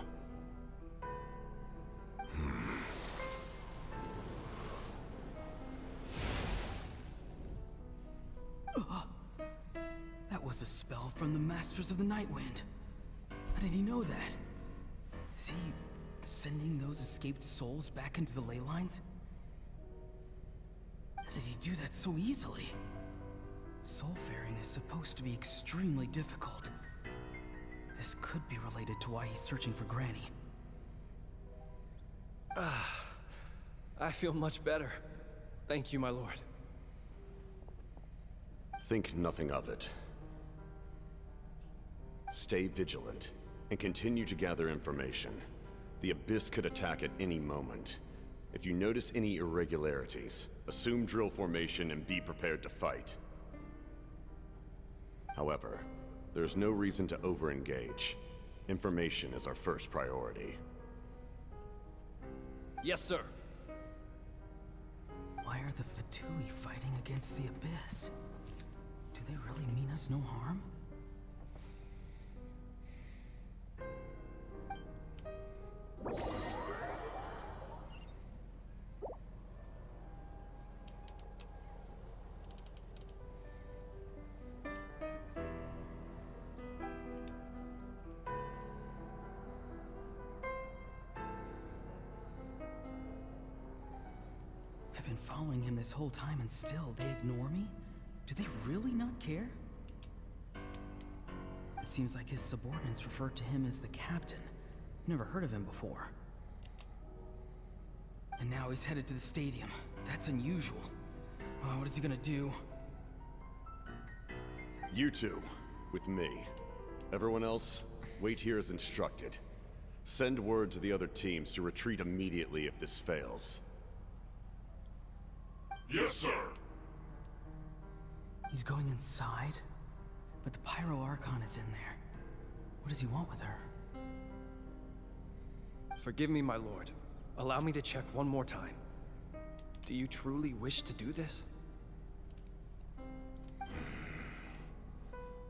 That was a spell from the Masters of the Nightwind. How did he know that? Is he sending those escaped souls back into the ley lines? How did he do that so easily? Soulfaring is supposed to be extremely difficult. This could be related to why he's searching for Granny. I feel much better. Thank you, my lord. Think nothing of it. Stay vigilant, and continue to gather information. The Abyss could attack at any moment. If you notice any irregularities, assume drill formation and be prepared to fight. However, there's no reason to over-engage. Information is our first priority. Yes, sir. Why are the Fatui fighting against the Abyss? Do they really mean us no harm? I've been following him this whole time and still they ignore me? Do they really not care? It seems like his subordinates referred to him as the captain. Never heard of him before. And now he's headed to the stadium. That's unusual. What is he gonna do? You two, with me. Everyone else, wait here as instructed. Send word to the other teams to retreat immediately if this fails. Yes, sir. He's going inside? But the Pyro Archon is in there. What does he want with her? Forgive me, my lord. Allow me to check one more time. Do you truly wish to do this?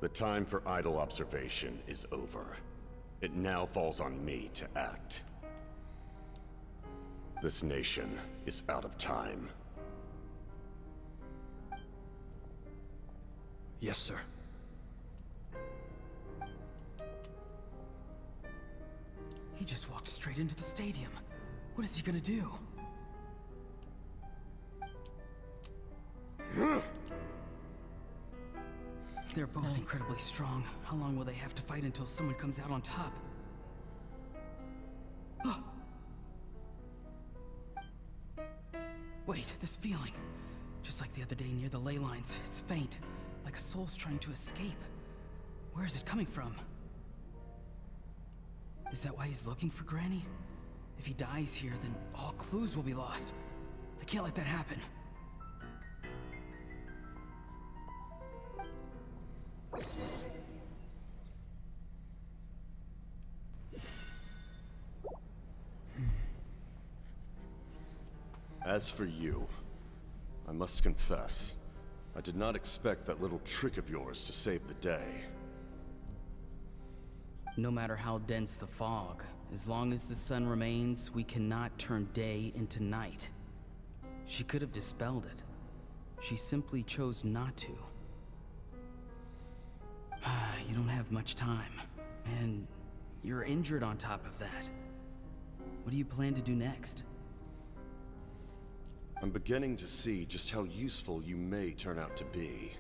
The time for idle observation is over. It now falls on me to act. This nation is out of time. Yes, sir. He just walked straight into the stadium. What is he gonna do? They're both incredibly strong. How long will they have to fight until someone comes out on top? Wait, this feeling. Just like the other day near the ley lines. It's faint, like a soul's trying to escape. Where is it coming from? Is that why he's looking for Granny? If he dies here, then all clues will be lost. I can't let that happen. As for you, I must confess, I did not expect that little trick of yours to save the day. No matter how dense the fog, as long as the sun remains, we cannot turn day into night. She could have dispelled it. She simply chose not to. You don't have much time, and you're injured on top of that. What do you plan to do next? I'm beginning to see just how useful you may turn out to be.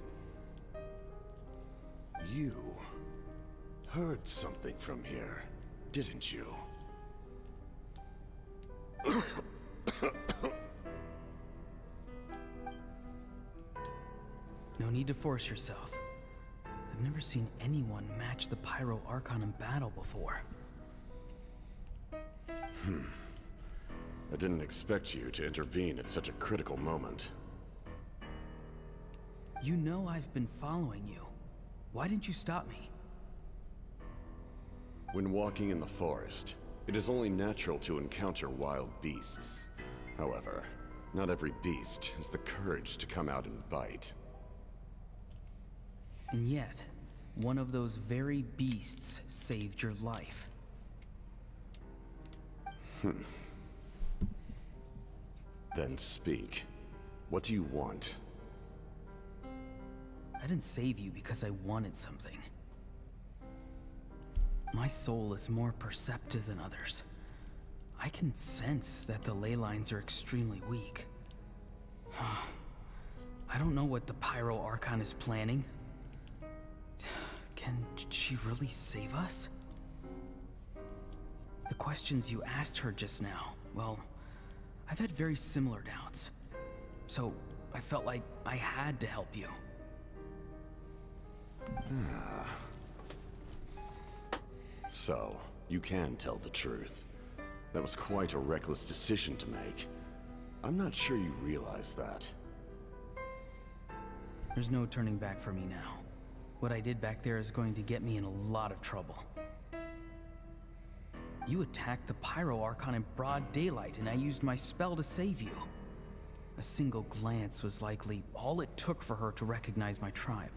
You heard something from here, didn't you? No need to force yourself. I've never seen anyone match the Pyro Archon in battle before. I didn't expect you to intervene at such a critical moment. You know I've been following you. Why didn't you stop me? When walking in the forest, it is only natural to encounter wild beasts. However, not every beast has the courage to come out and bite. And yet, one of those very beasts saved your life. Then speak. What do you want? I didn't save you because I wanted something. My soul is more perceptive than others. I can sense that the ley lines are extremely weak. I don't know what the Pyro Archon is planning. Can she really save us? The questions you asked her just now, well, I've had very similar doubts. So I felt like I had to help you. So, you can tell the truth. That was quite a reckless decision to make. I'm not sure you realize that. There's no turning back for me now. What I did back there is going to get me in a lot of trouble. You attacked the Pyro Archon in broad daylight, and I used my spell to save you. A single glance was likely all it took for her to recognize my tribe.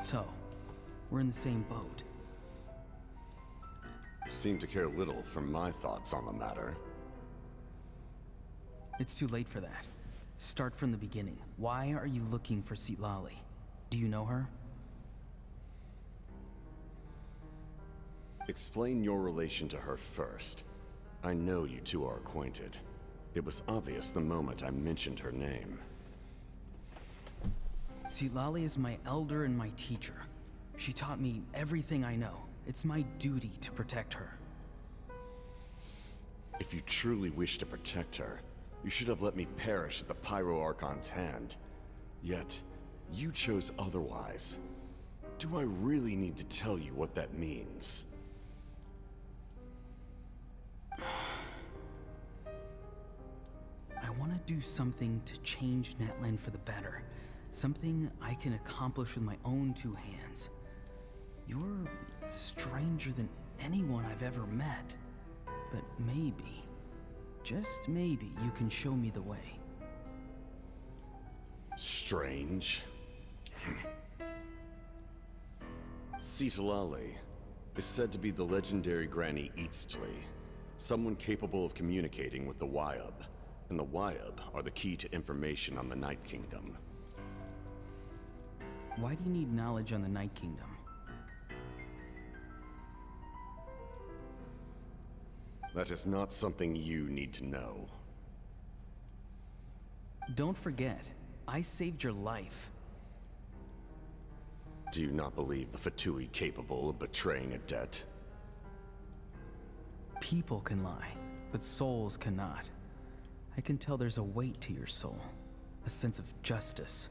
So, we're in the same boat. Seem to care little for my thoughts on the matter. It's too late for that. Start from the beginning. Why are you looking for Citlali? Do you know her? Explain your relation to her first. I know you two are acquainted. It was obvious the moment I mentioned her name. Citlali is my elder and my teacher. She taught me everything I know. It's my duty to protect her. If you truly wish to protect her, you should have let me perish at the Pyro Archon's hand. Yet, you chose otherwise. Do I really need to tell you what that means? I want to do something to change Natlan for the better. Something I can accomplish with my own two hands. You're stranger than anyone I've ever met. But maybe, just maybe, you can show me the way. Strange. Citlali is said to be the legendary Granny Eastly, someone capable of communicating with the Wyub, and the Wyub are the key to information on the Night Kingdom. Why do you need knowledge on the Night Kingdom? That is not something you need to know. Don't forget, I saved your life. Do you not believe the Fatui capable of betraying a debt? People can lie, but souls cannot. I can tell there's a weight to your soul, a sense of justice.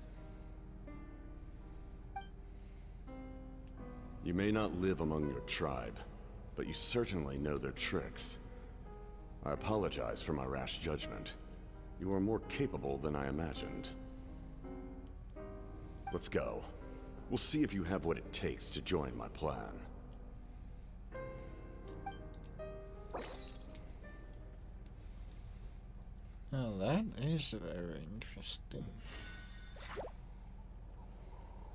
You may not live among your tribe, but you certainly know their tricks. I apologize for my rash judgment. You are more capable than I imagined. Let's go. We'll see if you have what it takes to join my plan. Well, that is very interesting.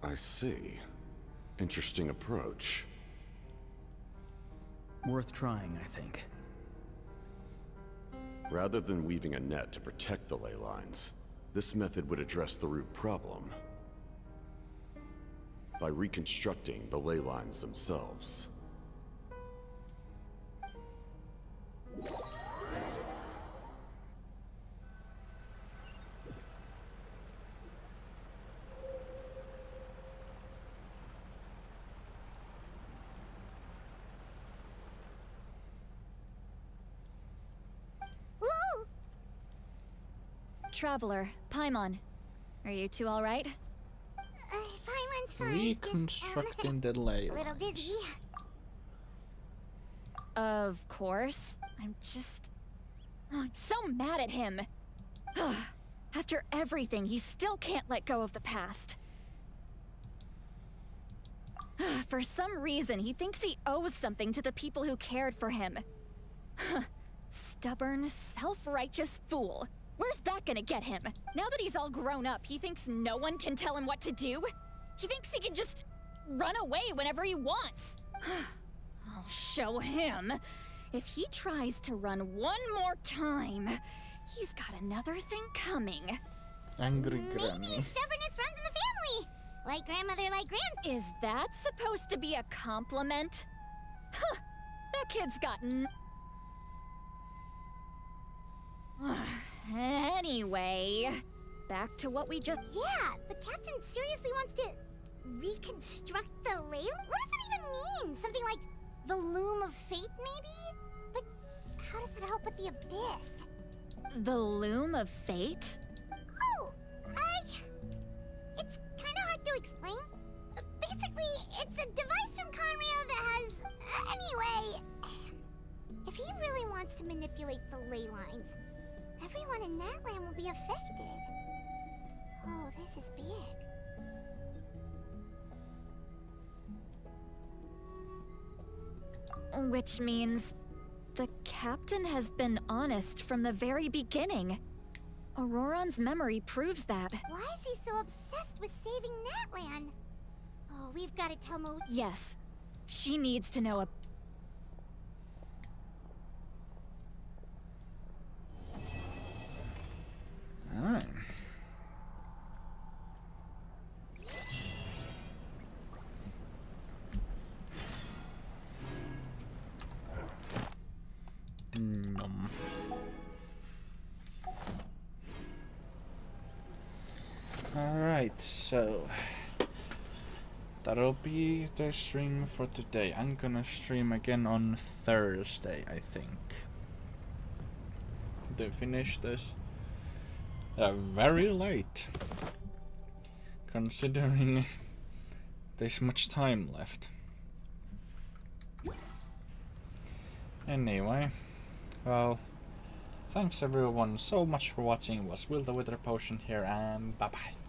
I see. Interesting approach. Worth trying, I think. Rather than weaving a net to protect the ley lines, this method would address the root problem by reconstructing the ley lines themselves. Woo! Traveler, Paimon, are you two all right? Paimon's fine. Reconstructing the ley A little lines. dizzy. Of course. I'm just... Oh, I'm so mad at him. After everything, he still can't let go of the past. For some reason, he thinks he owes something to the people who cared for him. Stubborn, self-righteous fool. Where's that gonna get him? Now that he's all grown up, he thinks no one can tell him what to do? He thinks he can just run away whenever he wants. I'll show him. If he tries to run one more time, he's got another thing coming. Angry Maybe Granny. stubbornness runs in the family. Like grandmother, like grand. Is that supposed to be a compliment? Huh, that kid's got Anyway, back to what we just... Yeah, the captain seriously wants to reconstruct the ley. What does that even mean? Something like the loom of fate, maybe? But how does that help with the abyss? The loom of fate? Oh, it's kind of hard to explain. Basically, it's a device from Conrio that has... anyway, if he really wants to manipulate the ley lines, everyone in Natlan will be affected. Oh, this is big. Which means the captain has been honest from the very beginning. Auroran's memory proves that. Why is he so obsessed with saving Natlan? Oh, we've got to tell Mo... Yes, she needs to know Alright. Alright, so that'll be the stream for today. I'm gonna stream again on Thursday, I think. To finish this very late, considering there's much time left. Anyway, well, thanks everyone so much for watching. It was Will the Wither Potion here, and bye bye.